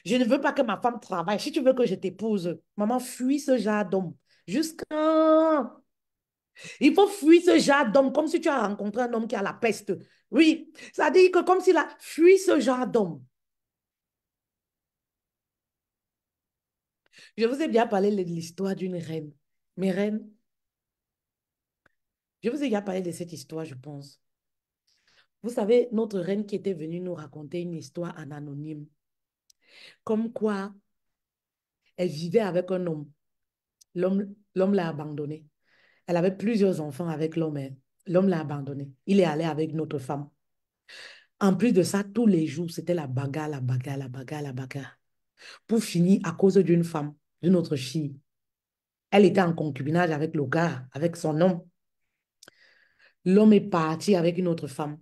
Je ne veux pas que ma femme travaille. Si tu veux que je t'épouse, maman, fuis ce genre d'homme. Jusqu'à... Il faut fuir ce genre d'homme comme si tu as rencontré un homme qui a la peste. Oui, ça dit que comme s'il a fui ce genre d'homme. Je vous ai bien parlé de l'histoire d'une reine. Mes reines, je vous ai déjà parlé de cette histoire, je pense. Vous savez, notre reine qui était venue nous raconter une histoire en anonyme, comme quoi elle vivait avec un homme. L'homme l'a abandonnée. Elle avait plusieurs enfants avec l'homme, hein. L'homme l'a abandonnée. Il est allé avec notre femme. En plus de ça, tous les jours, c'était la bagarre, la bagarre, la bagarre, la bagarre. Pour finir, à cause d'une femme, d'une autre fille. Elle était en concubinage avec le gars, avec son homme. L'homme est parti avec une autre femme.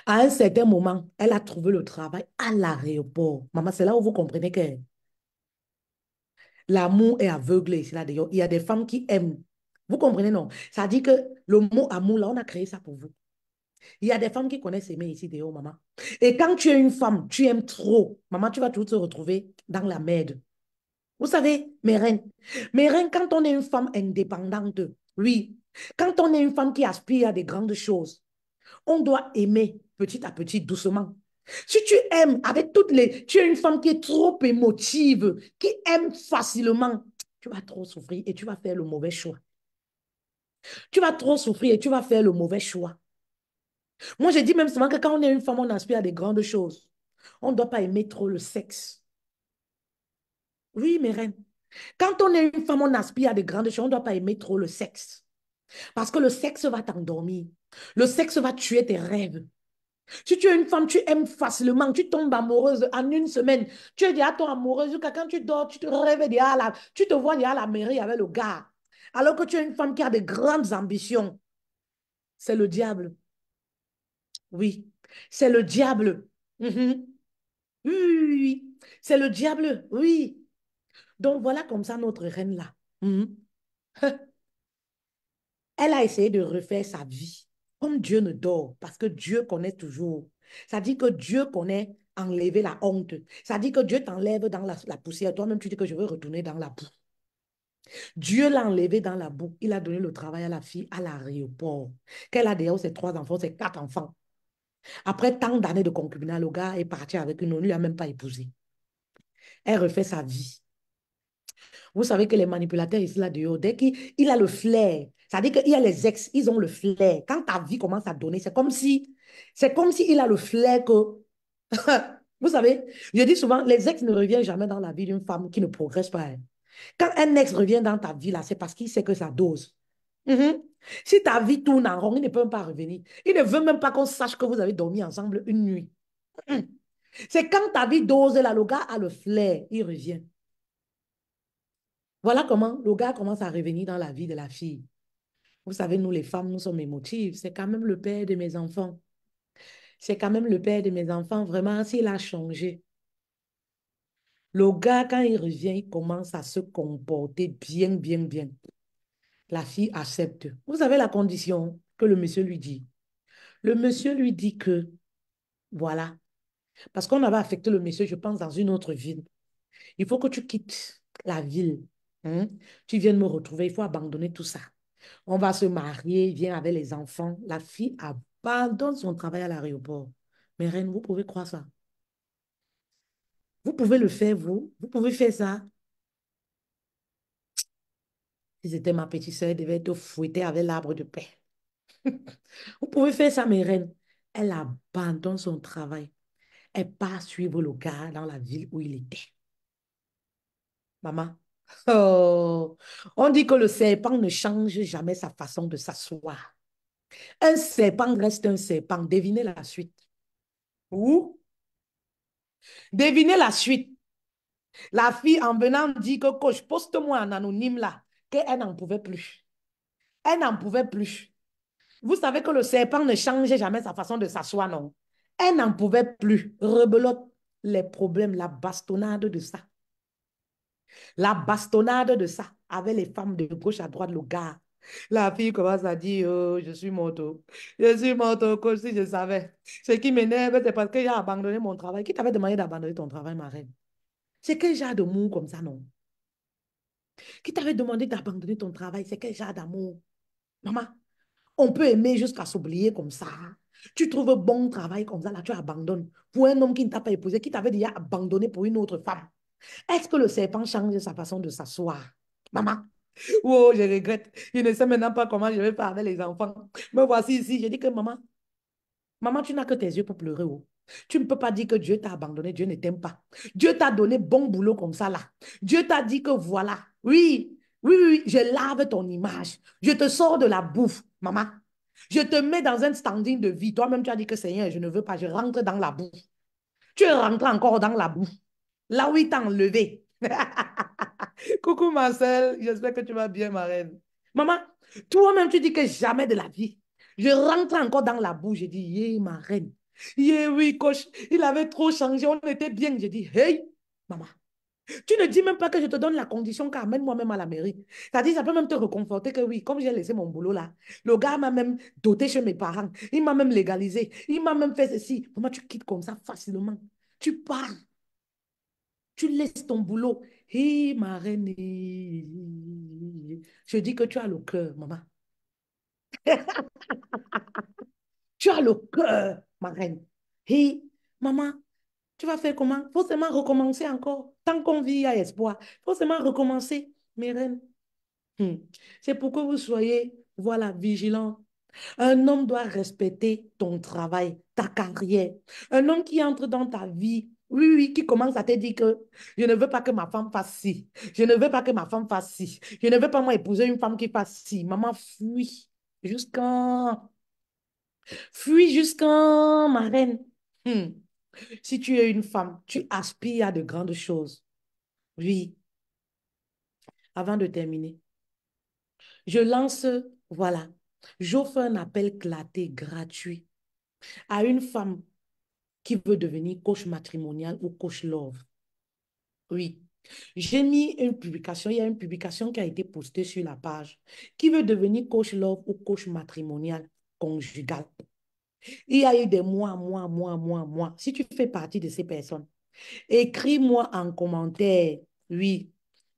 À un certain moment, elle a trouvé le travail à l'aéroport. Maman, c'est là où vous comprenez que l'amour est aveuglé ici, là, d'ailleurs. Il y a des femmes qui aiment. Vous comprenez, non? Ça dit que le mot amour, là, on a créé ça pour vous. Il y a des femmes qui connaissent aimer ici, d'ailleurs, maman. Et quand tu es une femme, tu aimes trop. Maman, tu vas toujours te retrouver dans la merde. Vous savez, mes reines, quand on est une femme indépendante, oui, quand on est une femme qui aspire à des grandes choses, on doit aimer petit à petit, doucement. Si tu aimes avec toutes les... Tu es une femme qui est trop émotive, qui aime facilement, tu vas trop souffrir et tu vas faire le mauvais choix. Tu vas trop souffrir et tu vas faire le mauvais choix. Moi, je dis même souvent que quand on est une femme, on aspire à des grandes choses. On ne doit pas aimer trop le sexe. Oui, mes reines. Quand on est une femme, on aspire à des grandes choses. On ne doit pas aimer trop le sexe. Parce que le sexe va t'endormir. Le sexe va tuer tes rêves. Si tu es une femme, tu aimes facilement, tu tombes amoureuse en une semaine. Tu es déjà ton amoureuse jusqu'à quand tu dors, tu te rêves déjà là, tu te vois déjà à la mairie avec le gars. Alors que tu es une femme qui a de grandes ambitions. C'est le diable. Oui, c'est le diable. Mhm. Oui, oui, oui, oui. C'est le diable. Oui. Donc voilà comme ça notre reine là. Mhm. Elle a essayé de refaire sa vie. Comme Dieu ne dort, parce que Dieu connaît toujours. Ça dit que Dieu connaît enlever la honte. Ça dit que Dieu t'enlève dans la poussière. Toi-même, tu dis que je veux retourner dans la boue. Dieu l'a enlevé dans la boue. Il a donné le travail à la fille à l'aéroport. Qu'elle a d'ailleurs ses 3 enfants, ses 4 enfants. Après tant d'années de concubinage, le gars est parti avec une autre. Il n'a même pas épousé. Elle refait sa vie. Vous savez que les manipulateurs ici, là, dehors, dès qu'il a le flair, ça veut dire qu'il y a les ex, ils ont le flair. Quand ta vie commence à donner, c'est comme si il a le flair que, vous savez, je dis souvent, les ex ne reviennent jamais dans la vie d'une femme qui ne progresse pas, hein. Quand un ex revient dans ta vie, là, c'est parce qu'il sait que ça dose. Mhm. Si ta vie tourne en rond, il ne peut même pas revenir. Il ne veut même pas qu'on sache que vous avez dormi ensemble une nuit. Mhm. C'est quand ta vie dose, là, le gars a le flair, il revient. Voilà comment le gars commence à revenir dans la vie de la fille. Vous savez, nous les femmes, nous sommes émotives. C'est quand même le père de mes enfants. C'est quand même le père de mes enfants. Vraiment, s'il a changé. Le gars, quand il revient, il commence à se comporter bien, bien, bien. La fille accepte. Vous avez la condition que le monsieur lui dit. Le monsieur lui dit que, voilà, parce qu'on avait affecté le monsieur, je pense, dans une autre ville. Il faut que tu quittes la ville, hein. Tu viennes me retrouver, il faut abandonner tout ça. On va se marier, il vient avec les enfants. La fille abandonne son travail à l'aéroport. Mais reine, vous pouvez croire ça. Vous pouvez le faire, vous. Vous pouvez faire ça. Si c'était ma petite sœur, elle devait être fouettée avec l'arbre de paix. Vous pouvez faire ça, mes reines. Elle abandonne son travail. Elle part suivre le gars dans la ville où il était. Maman. Oh. On dit que le serpent ne change jamais sa façon de s'asseoir. Un serpent reste un serpent. Devinez la suite. Ou devinez la suite. La fille, en venant, dit que coach, poste-moi en anonyme là, qu'elle n'en pouvait plus. Elle n'en pouvait plus. Vous savez que le serpent ne changeait jamais sa façon de s'asseoir, non? Elle n'en pouvait plus. Rebelote, les problèmes, la bastonnade de ça. La bastonnade de ça avec les femmes de gauche à droite, le gars. La fille commence à dire, oh, je suis morte. Je suis morte, coach, si je savais. Ce qui m'énerve, c'est parce que j'ai abandonné mon travail. Qui t'avait demandé d'abandonner ton travail, ma reine? C'est quel genre d'amour comme ça, non? Qui t'avait demandé d'abandonner ton travail? C'est quel genre d'amour? Maman, on peut aimer jusqu'à s'oublier comme ça. Tu trouves bon travail comme ça, là, tu abandonnes. Pour un homme qui ne t'a pas épousé, qui t'avait déjà abandonné pour une autre femme. Est-ce que le serpent change sa façon de s'asseoir? Maman, oh, je regrette. Je ne sais maintenant pas comment je vais faire avec les enfants. Me voici ici. Je dis que maman, maman, tu n'as que tes yeux pour pleurer. Oh. Tu ne peux pas dire que Dieu t'a abandonné, Dieu ne t'aime pas. Dieu t'a donné bon boulot comme ça là. Dieu t'a dit que voilà, oui, oui, oui, oui, je lave ton image. Je te sors de la bouffe, maman. Je te mets dans un standing de vie. Toi-même, tu as dit que Seigneur, je ne veux pas, je rentre dans la bouffe. Tu es rentré encore dans la bouffe. Là où il t'a enlevé. Coucou Marcel, j'espère que tu vas bien, ma reine. Maman, toi-même, tu dis que jamais de la vie. Je rentre encore dans la boue. Je dis, yeah, ma reine. Yeah, oui, coach, il avait trop changé. On était bien. Je dis, hey, maman, tu ne dis même pas que je te donne la condition qu'amène moi-même à la mairie. C'est-à-dire, ça peut même te réconforter que oui, comme j'ai laissé mon boulot là, le gars m'a même doté chez mes parents. Il m'a même légalisé. Il m'a même fait ceci. Maman, tu quittes comme ça facilement. Tu pars. Tu laisses ton boulot. Hé, ma reine. Je dis que tu as le cœur, maman. Tu as le cœur, ma reine. Hé, maman, tu vas faire comment? Faut seulement recommencer encore. Tant qu'on vit, il y a espoir. Faut seulement recommencer, mes reines. Hmm. C'est pour que vous soyez, voilà, vigilants. Un homme doit respecter ton travail, ta carrière. Un homme qui entre dans ta vie, oui, oui, qui commence à te dire que je ne veux pas que ma femme fasse ci. Je ne veux pas que ma femme fasse ci. Je ne veux pas moi épouser une femme qui fasse ci. Maman, fuis. Jusqu'en... Fuis jusqu'en, ma reine. Hmm. Si tu es une femme, tu aspires à de grandes choses. Oui, avant de terminer, je lance, voilà, j'offre un appel claté gratuit à une femme qui veut devenir coach matrimonial ou coach love. Oui. J'ai mis une publication, il y a une publication qui a été postée sur la page. Qui veut devenir coach love ou coach matrimonial conjugal? Il y a eu des mois, mois, mois, mois, mois. Si tu fais partie de ces personnes, écris-moi en commentaire. Oui,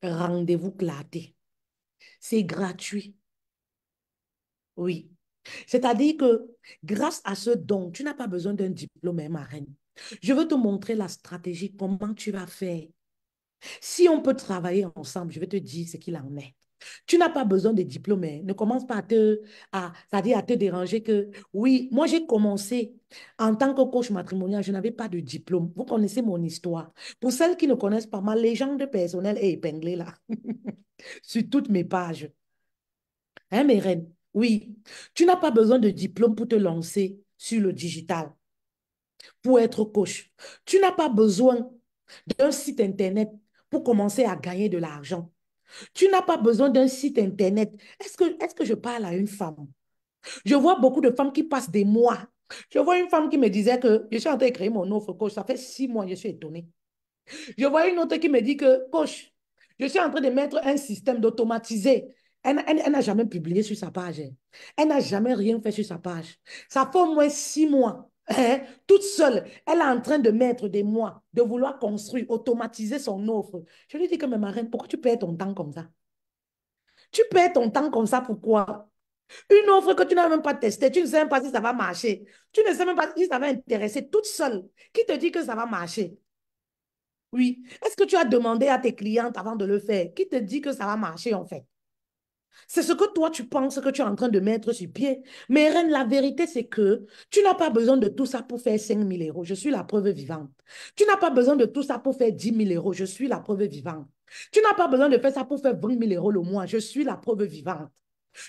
rendez-vous clarté. C'est gratuit. Oui. C'est-à-dire que grâce à ce don, tu n'as pas besoin d'un diplôme, hein, ma reine. Je veux te montrer la stratégie, comment tu vas faire. Si on peut travailler ensemble, je vais te dire ce qu'il en est. Tu n'as pas besoin de diplôme. Hein. Ne commence pas c'est-à-dire à te déranger que, oui, moi j'ai commencé en tant que coach matrimonial, je n'avais pas de diplôme. Vous connaissez mon histoire. Pour celles qui ne connaissent pas, ma légende personnelle est épinglée là, sur toutes mes pages. Hein, mes reines? Oui, tu n'as pas besoin de diplôme pour te lancer sur le digital, pour être coach. Tu n'as pas besoin d'un site Internet pour commencer à gagner de l'argent. Tu n'as pas besoin d'un site Internet. Est-ce que je parle à une femme? Je vois beaucoup de femmes qui passent des mois. Je vois une femme qui me disait que je suis en train de créer mon offre coach. Ça fait 6 mois, je suis étonnée. Je vois une autre qui me dit que, coach, je suis en train de mettre un système d'automatiser. Elle n'a jamais publié sur sa page. Elle n'a jamais rien fait sur sa page. Ça fait au moins 6 mois. Hein, toute seule, elle est en train de mettre des mois, de vouloir construire, automatiser son offre. Je lui dis que, mais ma reine, pourquoi tu perds ton temps comme ça? Tu perds ton temps comme ça, pourquoi? Une offre que tu n'as même pas testée, tu ne sais même pas si ça va marcher. Tu ne sais même pas si ça va intéresser toute seule. Qui te dit que ça va marcher? Oui. Est-ce que tu as demandé à tes clientes avant de le faire? Qui te dit que ça va marcher en fait? C'est ce que toi, tu penses que tu es en train de mettre sur pied. Mais Reine, la vérité, c'est que tu n'as pas besoin de tout ça pour faire 5 000 euros. Je suis la preuve vivante. Tu n'as pas besoin de tout ça pour faire 10 000 euros. Je suis la preuve vivante. Tu n'as pas besoin de faire ça pour faire 20 000 euros le mois. Je suis la preuve vivante.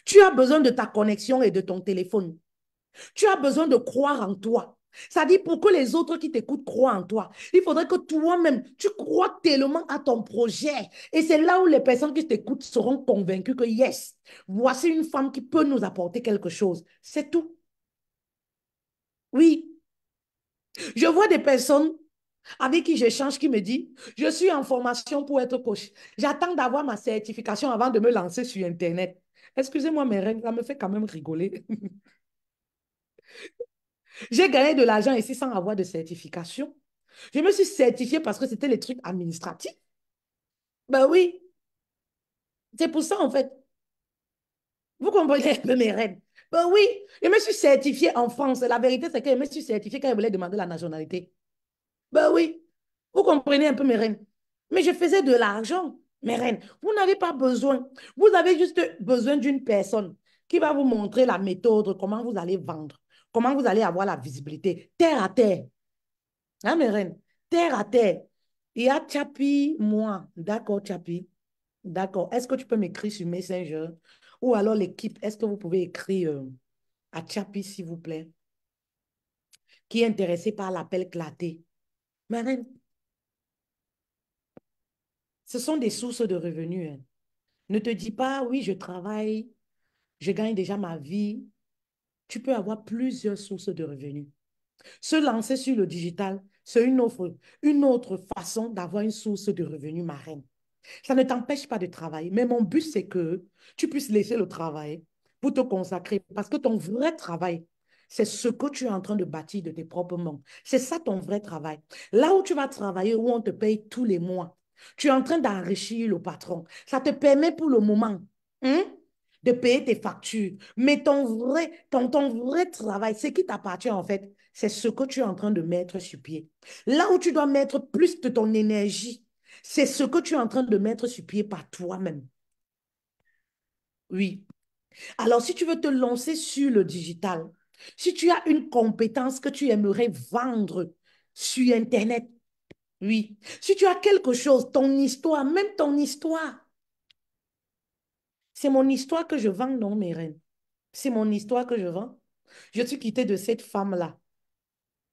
Tu as besoin de ta connexion et de ton téléphone. Tu as besoin de croire en toi. Ça dit pour que les autres qui t'écoutent croient en toi. Il faudrait que toi-même, tu crois tellement à ton projet. Et c'est là où les personnes qui t'écoutent seront convaincues que yes, voici une femme qui peut nous apporter quelque chose. C'est tout. Oui, je vois des personnes avec qui j'échange qui me disent, je suis en formation pour être coach. J'attends d'avoir ma certification avant de me lancer sur Internet. Excusez-moi, mes reines, ça me fait quand même rigoler. J'ai gagné de l'argent ici sans avoir de certification. Je me suis certifiée parce que c'était les trucs administratifs. Ben oui, c'est pour ça en fait. Vous comprenez un peu mes règles. Ben oui, je me suis certifiée en France. La vérité, c'est que je me suis certifiée quand je voulais demander la nationalité. Ben oui, vous comprenez un peu mes reines. Mais je faisais de l'argent, mes reines. Vous n'avez pas besoin. Vous avez juste besoin d'une personne qui va vous montrer la méthode, comment vous allez vendre, comment vous allez avoir la visibilité, terre à terre. Hein, mes reines? Terre à terre. Il y a Chapi, moi. D'accord, Chapi. D'accord. Est-ce que tu peux m'écrire sur Messenger? Ou alors l'équipe, est-ce que vous pouvez écrire à Chapi, s'il vous plaît, qui est intéressé par l'appel claté? Ma reine, ce sont des sources de revenus, hein. Ne te dis pas, oui, je travaille, je gagne déjà ma vie. Tu peux avoir plusieurs sources de revenus. Se lancer sur le digital, c'est une autre façon d'avoir une source de revenus, ma reine. Ça ne t'empêche pas de travailler. Mais mon but, c'est que tu puisses laisser le travail pour te consacrer. Parce que ton vrai travail, c'est ce que tu es en train de bâtir de tes propres mains. C'est ça ton vrai travail. Là où tu vas travailler, où on te paye tous les mois, tu es en train d'enrichir le patron. Ça te permet pour le moment, hein, de payer tes factures. Mais ton vrai travail, ce qui t'appartient en fait, c'est ce que tu es en train de mettre sur pied. Là où tu dois mettre plus de ton énergie, c'est ce que tu es en train de mettre sur pied par toi-même. Oui. Alors, si tu veux te lancer sur le digital, si tu as une compétence que tu aimerais vendre sur Internet, oui. Si tu as quelque chose, ton histoire, même ton histoire, c'est mon histoire que je vends, non, mes reines. C'est mon histoire que je vends. Je suis quittée de cette femme-là.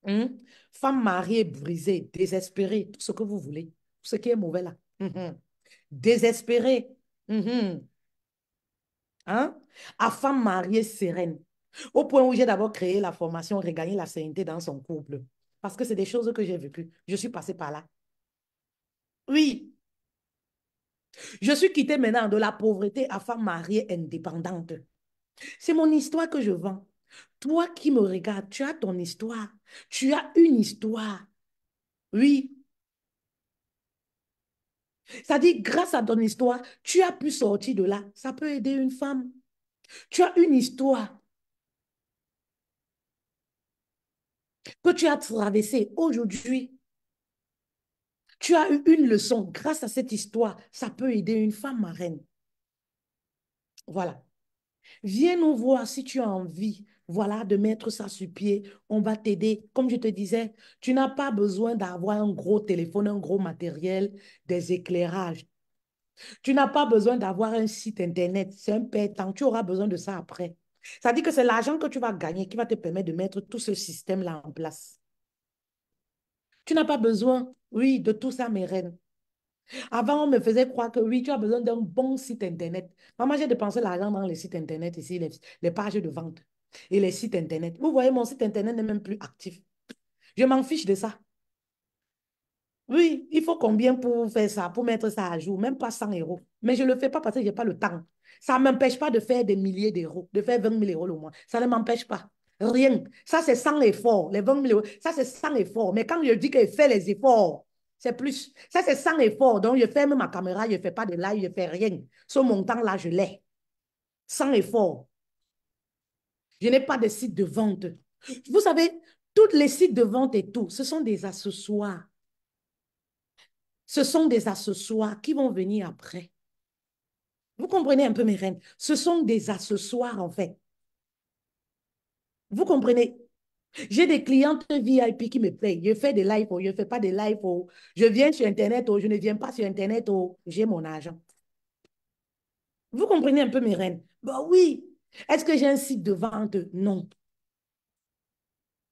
Hein? Femme mariée, brisée, désespérée, tout ce que vous voulez. Tout ce qui est mauvais là. Désespérée. Mhm. Hein? À femme mariée sereine. Au point où j'ai d'abord créé la formation Regagner la sérénité dans son couple. Parce que c'est des choses que j'ai vécues. Je suis passée par là. Oui, je suis quittée maintenant de la pauvreté à femme mariée indépendante. C'est mon histoire que je vends. Toi qui me regardes, tu as ton histoire. Tu as une histoire. Oui. Ça dit, grâce à ton histoire, tu as pu sortir de là. Ça peut aider une femme. Tu as une histoire que tu as traversée aujourd'hui. Tu as eu une leçon grâce à cette histoire. Ça peut aider une femme marraine. Voilà. Viens nous voir si tu as envie, voilà, de mettre ça sur pied. On va t'aider. Comme je te disais, tu n'as pas besoin d'avoir un gros téléphone, un gros matériel, des éclairages. Tu n'as pas besoin d'avoir un site Internet. C'est un temps. Tu auras besoin de ça après. Ça dit que c'est l'argent que tu vas gagner qui va te permettre de mettre tout ce système-là en place. Tu n'as pas besoin, oui, de tout ça, mes reines. Avant, on me faisait croire que oui, tu as besoin d'un bon site Internet. Maman, j'ai dépensé l'argent dans les sites Internet ici, les pages de vente et les sites Internet. Vous voyez, mon site Internet n'est même plus actif. Je m'en fiche de ça. Oui, il faut combien pour faire ça, pour mettre ça à jour? Même pas 100 euros. Mais je ne le fais pas parce que je n'ai pas le temps. Ça ne m'empêche pas de faire des milliers d'euros, de faire 20 000 euros le mois. Ça ne m'empêche pas. Rien. Ça, c'est sans effort. Les 20 000 euros, ça, c'est sans effort. Mais quand je dis que je fais les efforts, c'est plus. Ça, c'est sans effort. Donc, je ferme ma caméra, je ne fais pas de live, je ne fais rien. Ce montant-là, je l'ai. Sans effort. Je n'ai pas de site de vente. Vous savez, tous les sites de vente et tout, ce sont des accessoires. Ce sont des accessoires qui vont venir après. Vous comprenez un peu mes reines? Ce sont des accessoires, en fait. Vous comprenez? J'ai des clientes VIP qui me payent. Je fais des lives, je ne fais pas des lives. Je viens sur Internet, je ne viens pas sur Internet. J'ai mon argent. Vous comprenez un peu mes reines? Bah oui. Est-ce que j'ai un site de vente? Non.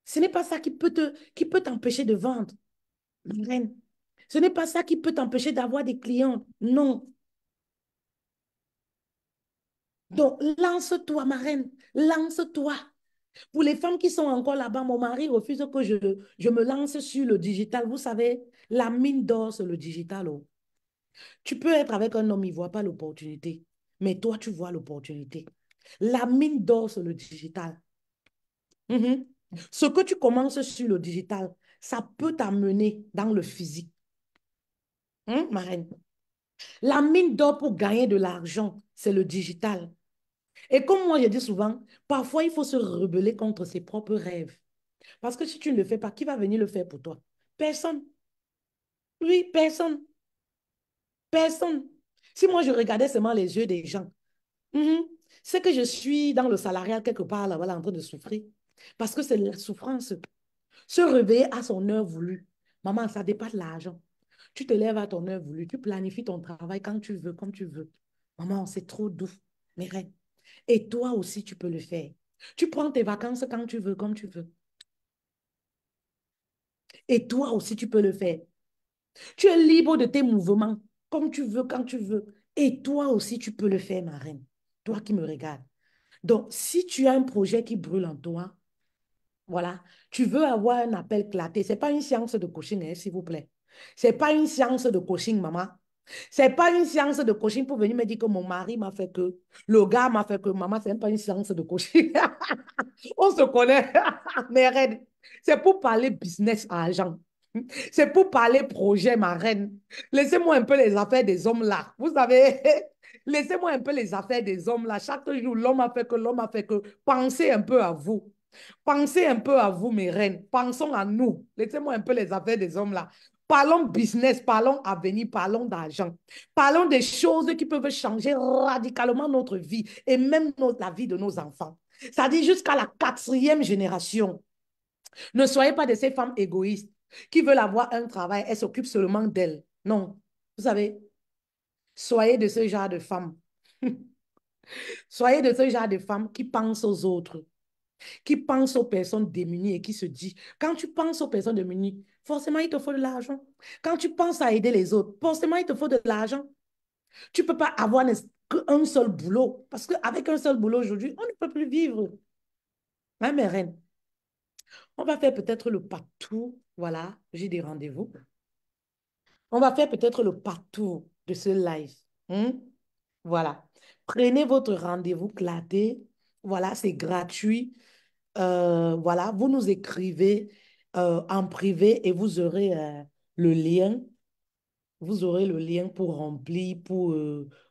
Ce n'est pas ça qui peut t'empêcher de vendre, ma reine. Ce n'est pas ça qui peut t'empêcher d'avoir des clients. Non. Donc, lance-toi, ma reine. Lance-toi. Pour les femmes qui sont encore là-bas, mon mari refuse que je me lance sur le digital. Vous savez, la mine d'or, c'est le digital. Oh. Tu peux être avec un homme, il ne voit pas l'opportunité. Mais toi, tu vois l'opportunité. La mine d'or, c'est le digital. Mhm. Ce que tu commences sur le digital, ça peut t'amener dans le physique. Ma reine. La mine d'or pour gagner de l'argent, c'est le digital. Et comme moi, je dis souvent, parfois, il faut se rebeller contre ses propres rêves. Parce que si tu ne le fais pas, qui va venir le faire pour toi? Personne. Oui, personne. Personne. Si moi, je regardais seulement les yeux des gens, mhm, c'est que je suis dans le salariat quelque part là, voilà, en train de souffrir. Parce que c'est la souffrance. Se réveiller à son heure voulue. Maman, ça dépasse l'argent. Tu te lèves à ton heure voulue. Tu planifies ton travail quand tu veux, comme tu veux. Maman, c'est trop doux. Mais reine. Et toi aussi, tu peux le faire. Tu prends tes vacances quand tu veux, comme tu veux. Et toi aussi, tu peux le faire. Tu es libre de tes mouvements, comme tu veux, quand tu veux. Et toi aussi, tu peux le faire, ma reine. Toi qui me regardes. Donc, si tu as un projet qui brûle en toi, voilà, tu veux avoir un appel claté. Ce n'est pas une séance de coaching, hein, s'il vous plaît. Ce n'est pas une séance de coaching, maman. Ce n'est pas une séance de coaching pour venir me dire que mon mari m'a fait que, le gars m'a fait que, maman, ce n'est pas une séance de coaching. On se connaît, mes reines. C'est pour parler business argent. C'est pour parler projet, ma reine. Laissez-moi un peu les affaires des hommes là. Vous savez, laissez-moi un peu les affaires des hommes là. Chaque jour, l'homme a fait que, l'homme a fait que. Pensez un peu à vous. Pensez un peu à vous, mes reines. Pensons à nous. Laissez-moi un peu les affaires des hommes là. Parlons business, parlons avenir, parlons d'argent. Parlons des choses qui peuvent changer radicalement notre vie et même la vie de nos enfants. Ça dit jusqu'à la quatrième génération. Ne soyez pas de ces femmes égoïstes qui veulent avoir un travail, elles s'occupent seulement d'elles. Non. Vous savez, soyez de ce genre de femmes. Soyez de ce genre de femmes qui pensent aux autres, qui pensent aux personnes démunies et qui se disent, quand tu penses aux personnes démunies, forcément, il te faut de l'argent. Quand tu penses à aider les autres, forcément, il te faut de l'argent. Tu ne peux pas avoir qu'un seul boulot, parce qu'avec un seul boulot aujourd'hui, on ne peut plus vivre. Hein, mes reines? On va faire peut-être le partout. Voilà, j'ai des rendez-vous. On va faire peut-être le partout de ce live. Hmm? Voilà. Prenez votre rendez-vous claté. Voilà, c'est gratuit. Voilà, vous nous écrivez en privé et vous aurez le lien. Vous aurez le lien pour remplir, pour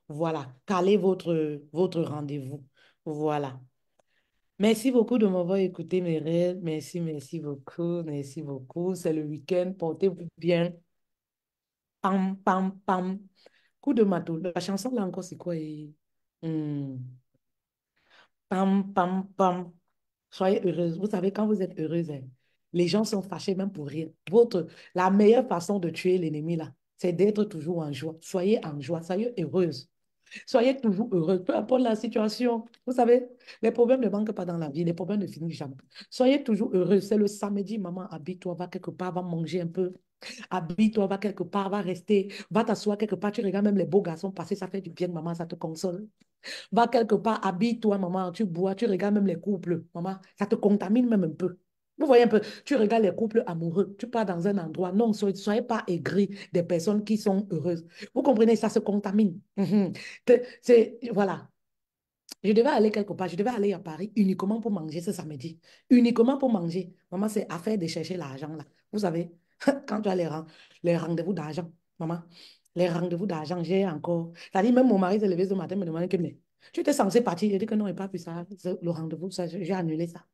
voilà, caler votre rendez-vous. Voilà. Merci beaucoup de m'avoir écouté, mes rêves. Merci, merci beaucoup. Merci beaucoup. C'est le week-end. Portez-vous bien. Pam, pam, pam. Coup de marteau. La chanson là encore, c'est quoi? Hmm. Pam, pam, pam. Soyez heureuse. Vous savez, quand vous êtes heureuse, hein, les gens sont fâchés même pour rien. La meilleure façon de tuer l'ennemi là, c'est d'être toujours en joie. Soyez en joie. Soyez heureuse. Soyez toujours heureuse, peu importe la situation. Vous savez, les problèmes ne manquent pas dans la vie, les problèmes ne finissent jamais. Soyez toujours heureuse. C'est le samedi, maman, habille-toi, va quelque part, va manger un peu. Habille-toi, va quelque part, va rester, va t'asseoir quelque part. Tu regardes même les beaux garçons passer, ça fait du bien, maman, ça te console. Va quelque part, habille-toi, maman, tu bois, tu regardes même les couples, maman, ça te contamine même un peu. Vous voyez un peu, tu regardes les couples amoureux, tu pars dans un endroit, non, soyez pas aigris des personnes qui sont heureuses. Vous comprenez, ça se contamine. Mhm. Voilà. Je devais aller quelque part, je devais aller à Paris uniquement pour manger ce samedi. Uniquement pour manger. Maman, c'est affaire de chercher l'argent là. Vous savez, quand tu as les rendez-vous d'argent, maman, les rendez-vous d'argent, j'ai encore. C'est-à-dire, même mon mari s'est levé ce matin, me demandait que, mais tu étais censé partir. Je dit que non, il n'a pas pu ça. Le rendez-vous, ça, j'ai annulé ça.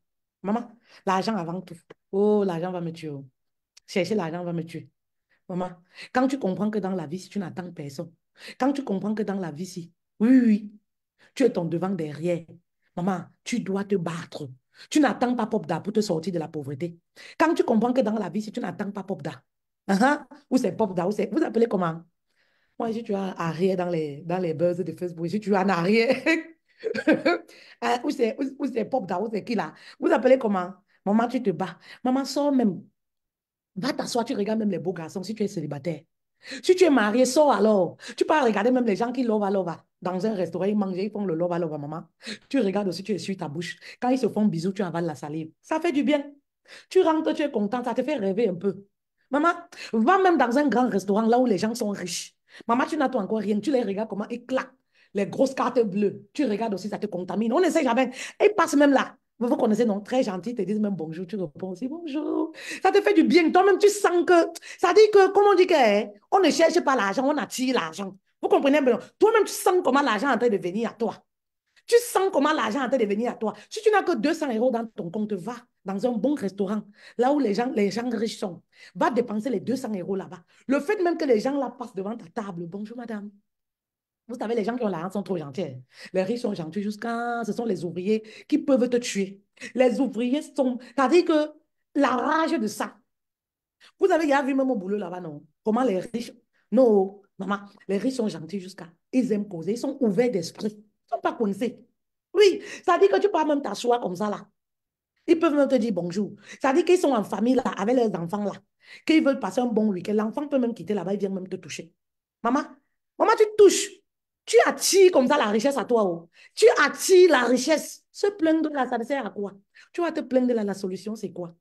Maman, l'argent avant tout. Oh, l'argent va me tuer. Oh. Chercher l'argent va me tuer. Maman, quand tu comprends que dans la vie, si tu n'attends personne, quand tu comprends que dans la vie, si, oui, oui, oui, tu es ton devant derrière. Maman, tu dois te battre. Tu n'attends pas Popda pour te sortir de la pauvreté. Quand tu comprends que dans la vie, si tu n'attends pas Popda, ou c'est Popda, ou c'est... Vous appelez comment? Moi, si tu as arrière dans les buzz de Facebook, si tu as en arrière, ou c'est Popda, ou c'est qui là? Vous appelez comment? Maman, tu te bats. Maman, sors même. Va t'asseoir, tu regardes même les beaux garçons si tu es célibataire. Si tu es marié, sors alors. Tu peux regarder même les gens qui lova. Dans un restaurant, ils mangent, ils font le lova, maman. Tu regardes aussi, tu essuies ta bouche. Quand ils se font bisous, tu avales la salive. Ça fait du bien. Tu rentres, tu es content, ça te fait rêver un peu. Maman, va même dans un grand restaurant là où les gens sont riches. Maman, tu n'as encore rien. Tu les regardes comment ils claquent les grosses cartes bleues. Tu regardes aussi, ça te contamine. On ne sait jamais. Ils passent même là. Vous connaissez, non? Très gentil, ils te disent même bonjour. Tu réponds aussi bonjour. Ça te fait du bien. Toi-même, tu sens que. Ça dit que, comme on dit que, hein, on ne cherche pas l'argent, on attire l'argent. Vous comprenez bien? Toi-même, tu sens comment l'argent est en train de venir à toi. Tu sens comment l'argent est en train de venir à toi. Si tu n'as que 200 euros dans ton compte, va dans un bon restaurant, là où les gens riches sont. Va dépenser les 200 euros là-bas. Le fait même que les gens là passent devant ta table. Bonjour, madame. Vous savez, les gens qui ont l'argent sont trop gentils, hein. Les riches sont gentils jusqu'à... Ce sont les ouvriers qui peuvent te tuer. Les ouvriers sont... C'est-à-dire que la rage de ça. Vous avez déjà vu même au boulot là-bas, non? Comment les riches... Non, maman, les riches sont gentils jusqu'à... Ils aiment causer, ils sont ouverts d'esprit. Ils ne sont pas coincés. Oui, ça dit que tu peux même t'asseoir comme ça là. Ils peuvent même te dire bonjour. Ça dit qu'ils sont en famille là, avec leurs enfants là, qu'ils veulent passer un bon week-end. L'enfant peut même quitter là-bas, il vient même te toucher. Maman, maman, tu touches. Tu attires comme ça la richesse à toi. Oh. Tu attires la richesse. Se plaindre là, ça ne sert à quoi? Tu vas te plaindre là, la solution, c'est quoi?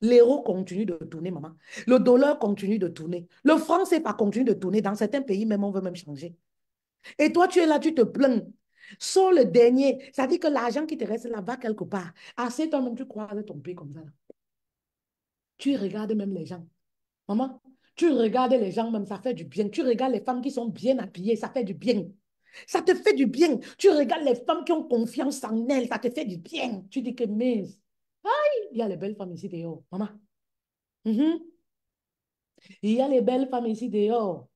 L'euro continue de tourner, maman. Le dollar continue de tourner. Le franc CFA continue de tourner. Dans certains pays, même, on veut même changer. Et toi, tu es là, tu te plains. Sur le dernier, ça dit que l'argent qui te reste là va quelque part. Assez toi-même, tu croises ton pays comme ça. Là. Tu regardes même les gens. Maman, tu regardes les gens même, ça fait du bien. Tu regardes les femmes qui sont bien habillées, ça fait du bien. Ça te fait du bien. Tu regardes les femmes qui ont confiance en elles, ça te fait du bien. Tu dis que, mais, aïe, il y a les belles femmes ici dehors. Maman, mhm. Il y a les belles femmes ici dehors.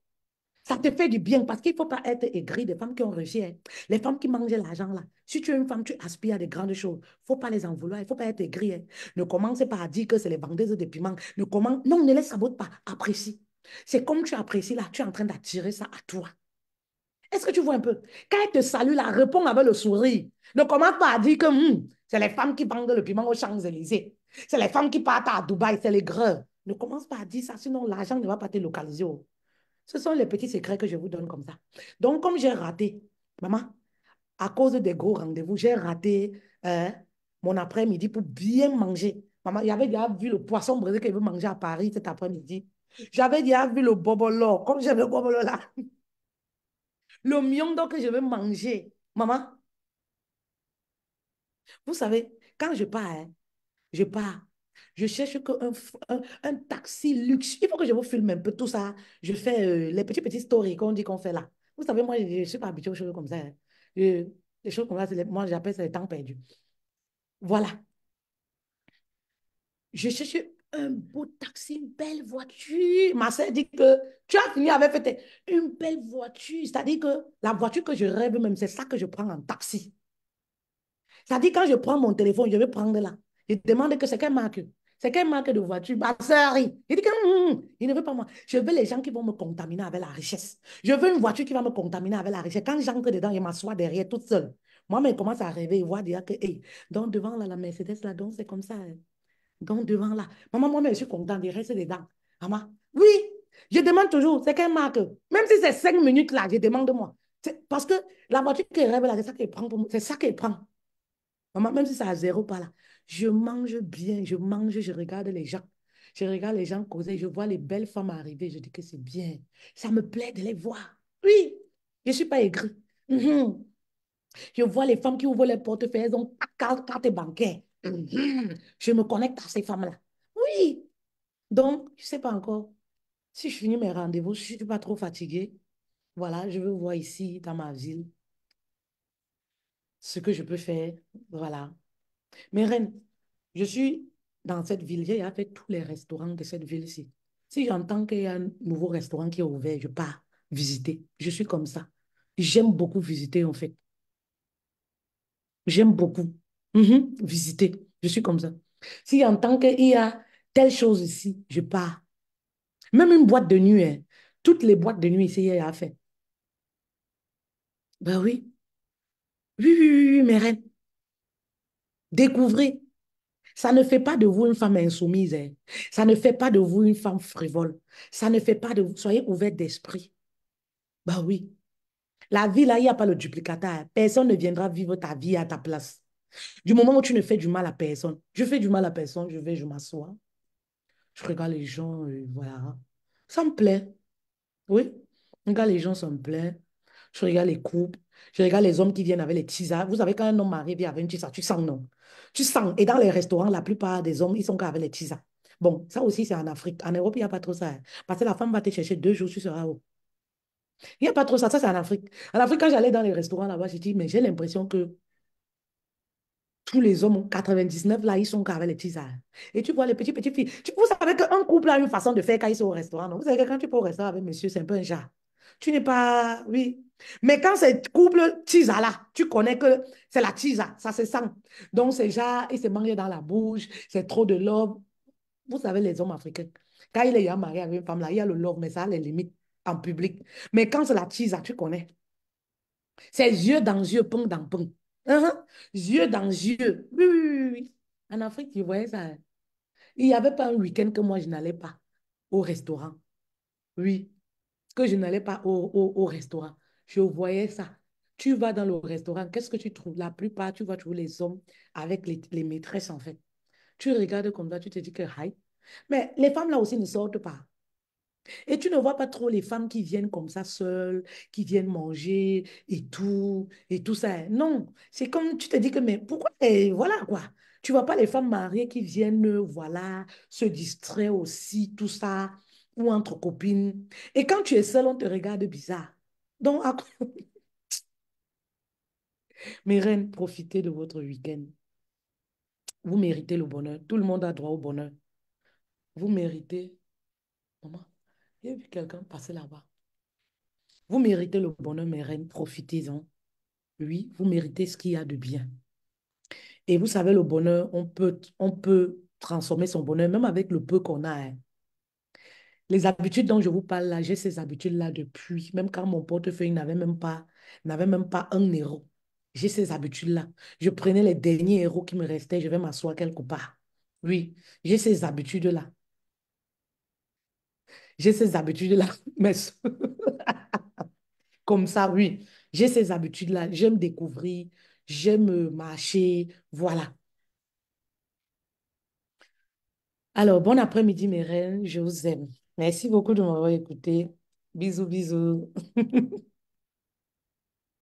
Ça te fait du bien parce qu'il ne faut pas être aigri des femmes qui ont réussi. Hein. Les femmes qui mangent l'argent là. Si tu es une femme, tu aspires à de grandes choses. Il ne faut pas les en vouloir. Il ne faut pas être aigri. Hein. Ne commence pas à dire que c'est les vendeuses de piments. Non, ne les sabote pas. Apprécie. C'est comme tu apprécies là, tu es en train d'attirer ça à toi. Est-ce que tu vois un peu? Quand elle te salue là, réponds avec le sourire. Ne commence pas à dire que c'est les femmes qui vendent le piment aux Champs-Élysées. C'est les femmes qui partent à Dubaï, c'est les greurs. Ne commence pas à dire ça, sinon l'argent ne va pas te localiser. Oh. Ce sont les petits secrets que je vous donne comme ça. Donc, comme j'ai raté, maman, à cause des gros rendez-vous, j'ai raté mon après-midi pour bien manger. Maman, j'avais déjà vu le poisson brisé que je veux manger à Paris cet après-midi. J'avais déjà vu le bobolo, comme j'aime le bobolo là. Le miondo que je veux manger. Maman, vous savez, quand je pars, hein, je pars. Je cherche que un taxi luxe. Il faut que je vous filme un peu tout ça. Je fais les petits stories qu'on dit qu'on fait là. Vous savez, moi, je ne suis pas habituée aux choses comme ça. Hein. Les choses comme ça, moi, j'appelle ça les temps perdus. Voilà. Je cherche un beau taxi, une belle voiture. Ma soeur dit que tu as fini avec une belle voiture. C'est-à-dire que la voiture que je rêve même, c'est ça que je prends en taxi. Ça dit quand je prends mon téléphone, je vais prendre là. Je demande que c'est quelle marque. C'est quelle marque de voiture? Ma sœur, il dit que il ne veut pas moi. Je veux les gens qui vont me contaminer avec la richesse. Je veux une voiture qui va me contaminer avec la richesse. Quand j'entre dedans, je m'assois derrière toute seule. Moi, il commence à rêver, il voit déjà que, hey, donc devant là, la Mercedes, là, donc c'est comme ça. Hein. Donc devant là. Maman, moi, je suis contente, il reste dedans. Maman, oui, je demande toujours, c'est quelle marque? Même si c'est 5 minutes là, je demande moi. Parce que la voiture qui rêve là, c'est ça qu'elle prend pour moi. C'est ça qu'elle prend. Maman, même si c'est à zéro pas là, je mange bien, je mange, je regarde les gens. Je regarde les gens causer, je vois les belles femmes arriver, je dis que c'est bien. Ça me plaît de les voir. Oui, je ne suis pas aigrie. Mhm. Je vois les femmes qui ouvrent les portefeuilles, elles ont carte bancaire. Mhm. Je me connecte à ces femmes-là. Oui. Donc, je ne sais pas encore. Si je finis mes rendez-vous, si je ne suis pas trop fatiguée, voilà, je veux voir ici, dans ma ville, ce que je peux faire. Voilà. Mais reine, je suis dans cette ville, j'ai fait tous les restaurants de cette ville-ci. Si j'entends qu'il y a un nouveau restaurant qui est ouvert, je pars visiter. Je suis comme ça. J'aime beaucoup visiter, en fait. J'aime beaucoup visiter. Je suis comme ça. Si j'entends qu'il y a telle chose ici, je pars. Même une boîte de nuit, hein. Toutes les boîtes de nuit ici, il y a à faire. Ben oui. Oui, oui, oui, oui, mes reines. Découvrez. Ça ne fait pas de vous une femme insoumise, hein. Ça ne fait pas de vous une femme frivole. Ça ne fait pas de vous. Soyez ouverte d'esprit. Bah oui. La vie, là, il n'y a pas le duplicata. Personne ne viendra vivre ta vie à ta place. Du moment où tu ne fais du mal à personne, je fais du mal à personne, je m'assois, je regarde les gens, voilà. Ça me plaît. Oui. Je regarde les gens, ça me plaît. Je regarde les couples. Je regarde les hommes qui viennent avec les tisas. Vous savez, quand un homme arrive avec une tisa, tu sens, non? Tu sens. Et dans les restaurants, la plupart des hommes, ils sont qu'avec les tisas. Bon, ça aussi, c'est en Afrique. En Europe, il n'y a pas trop ça, hein. Parce que la femme va te chercher 2 jours, tu seras où? Il n'y a pas trop ça. Ça, c'est en Afrique. En Afrique, quand j'allais dans les restaurants là-bas, j'ai dit, mais j'ai l'impression que tous les hommes, 99 là, ils sont qu'avec les tisas. Et tu vois les petits filles. Vous savez qu'un couple a une façon de faire quand ils sont au restaurant, non? Vous savez que quand tu peux au restaurant avec monsieur, c'est un peu un genre. Tu n'es pas. Oui. Mais quand c'est couple tisa là, tu connais que c'est la tisa, ça se sent. Donc, c'est genre, ils se mangent dans la bouche, c'est trop de love. Vous savez, les hommes africains, quand il est marié avec une femme là, il y a le love, mais ça a les limites en public. Mais quand c'est la tisa, tu connais. C'est yeux dans yeux, ping dans ping. Hein? Yeux dans yeux. Oui, oui, oui, oui. En Afrique, tu voyais ça, hein. Il n'y avait pas un week-end que moi, je n'allais pas au restaurant. Oui, que je n'allais pas au restaurant. Je voyais ça. Tu vas dans le restaurant, qu'est-ce que tu trouves? La plupart, tu vas trouver les hommes avec les maîtresses, en fait. Tu regardes comme ça, tu te dis que, hi. Mais les femmes, là aussi, ne sortent pas. Et tu ne vois pas trop les femmes qui viennent comme ça seules, qui viennent manger et tout ça. Non, c'est comme tu te dis que, mais pourquoi, voilà quoi. Tu vois pas les femmes mariées qui viennent, voilà, se distraire aussi, tout ça, ou entre copines. Et quand tu es seule, on te regarde bizarre. Donc, mes reines, profitez de votre week-end. Vous méritez le bonheur. Tout le monde a droit au bonheur. Vous méritez. Maman, j'ai vu quelqu'un passer là-bas. Vous méritez le bonheur, mes reines. Profitez-en. Oui, vous méritez ce qu'il y a de bien. Et vous savez, le bonheur, on peut transformer son bonheur, même avec le peu qu'on a, hein. Les habitudes dont je vous parle là, j'ai ces habitudes-là depuis, même quand mon portefeuille n'avait même pas 1 euro. J'ai ces habitudes-là. Je prenais les derniers euros qui me restaient, je vais m'asseoir quelque part. Oui, j'ai ces habitudes-là. J'ai ces habitudes-là. Mais comme ça, oui, j'ai ces habitudes-là. J'aime découvrir, j'aime marcher, voilà. Alors, bon après-midi, mes reines, je vous aime. Merci beaucoup de m'avoir écouté. Bisous, bisous.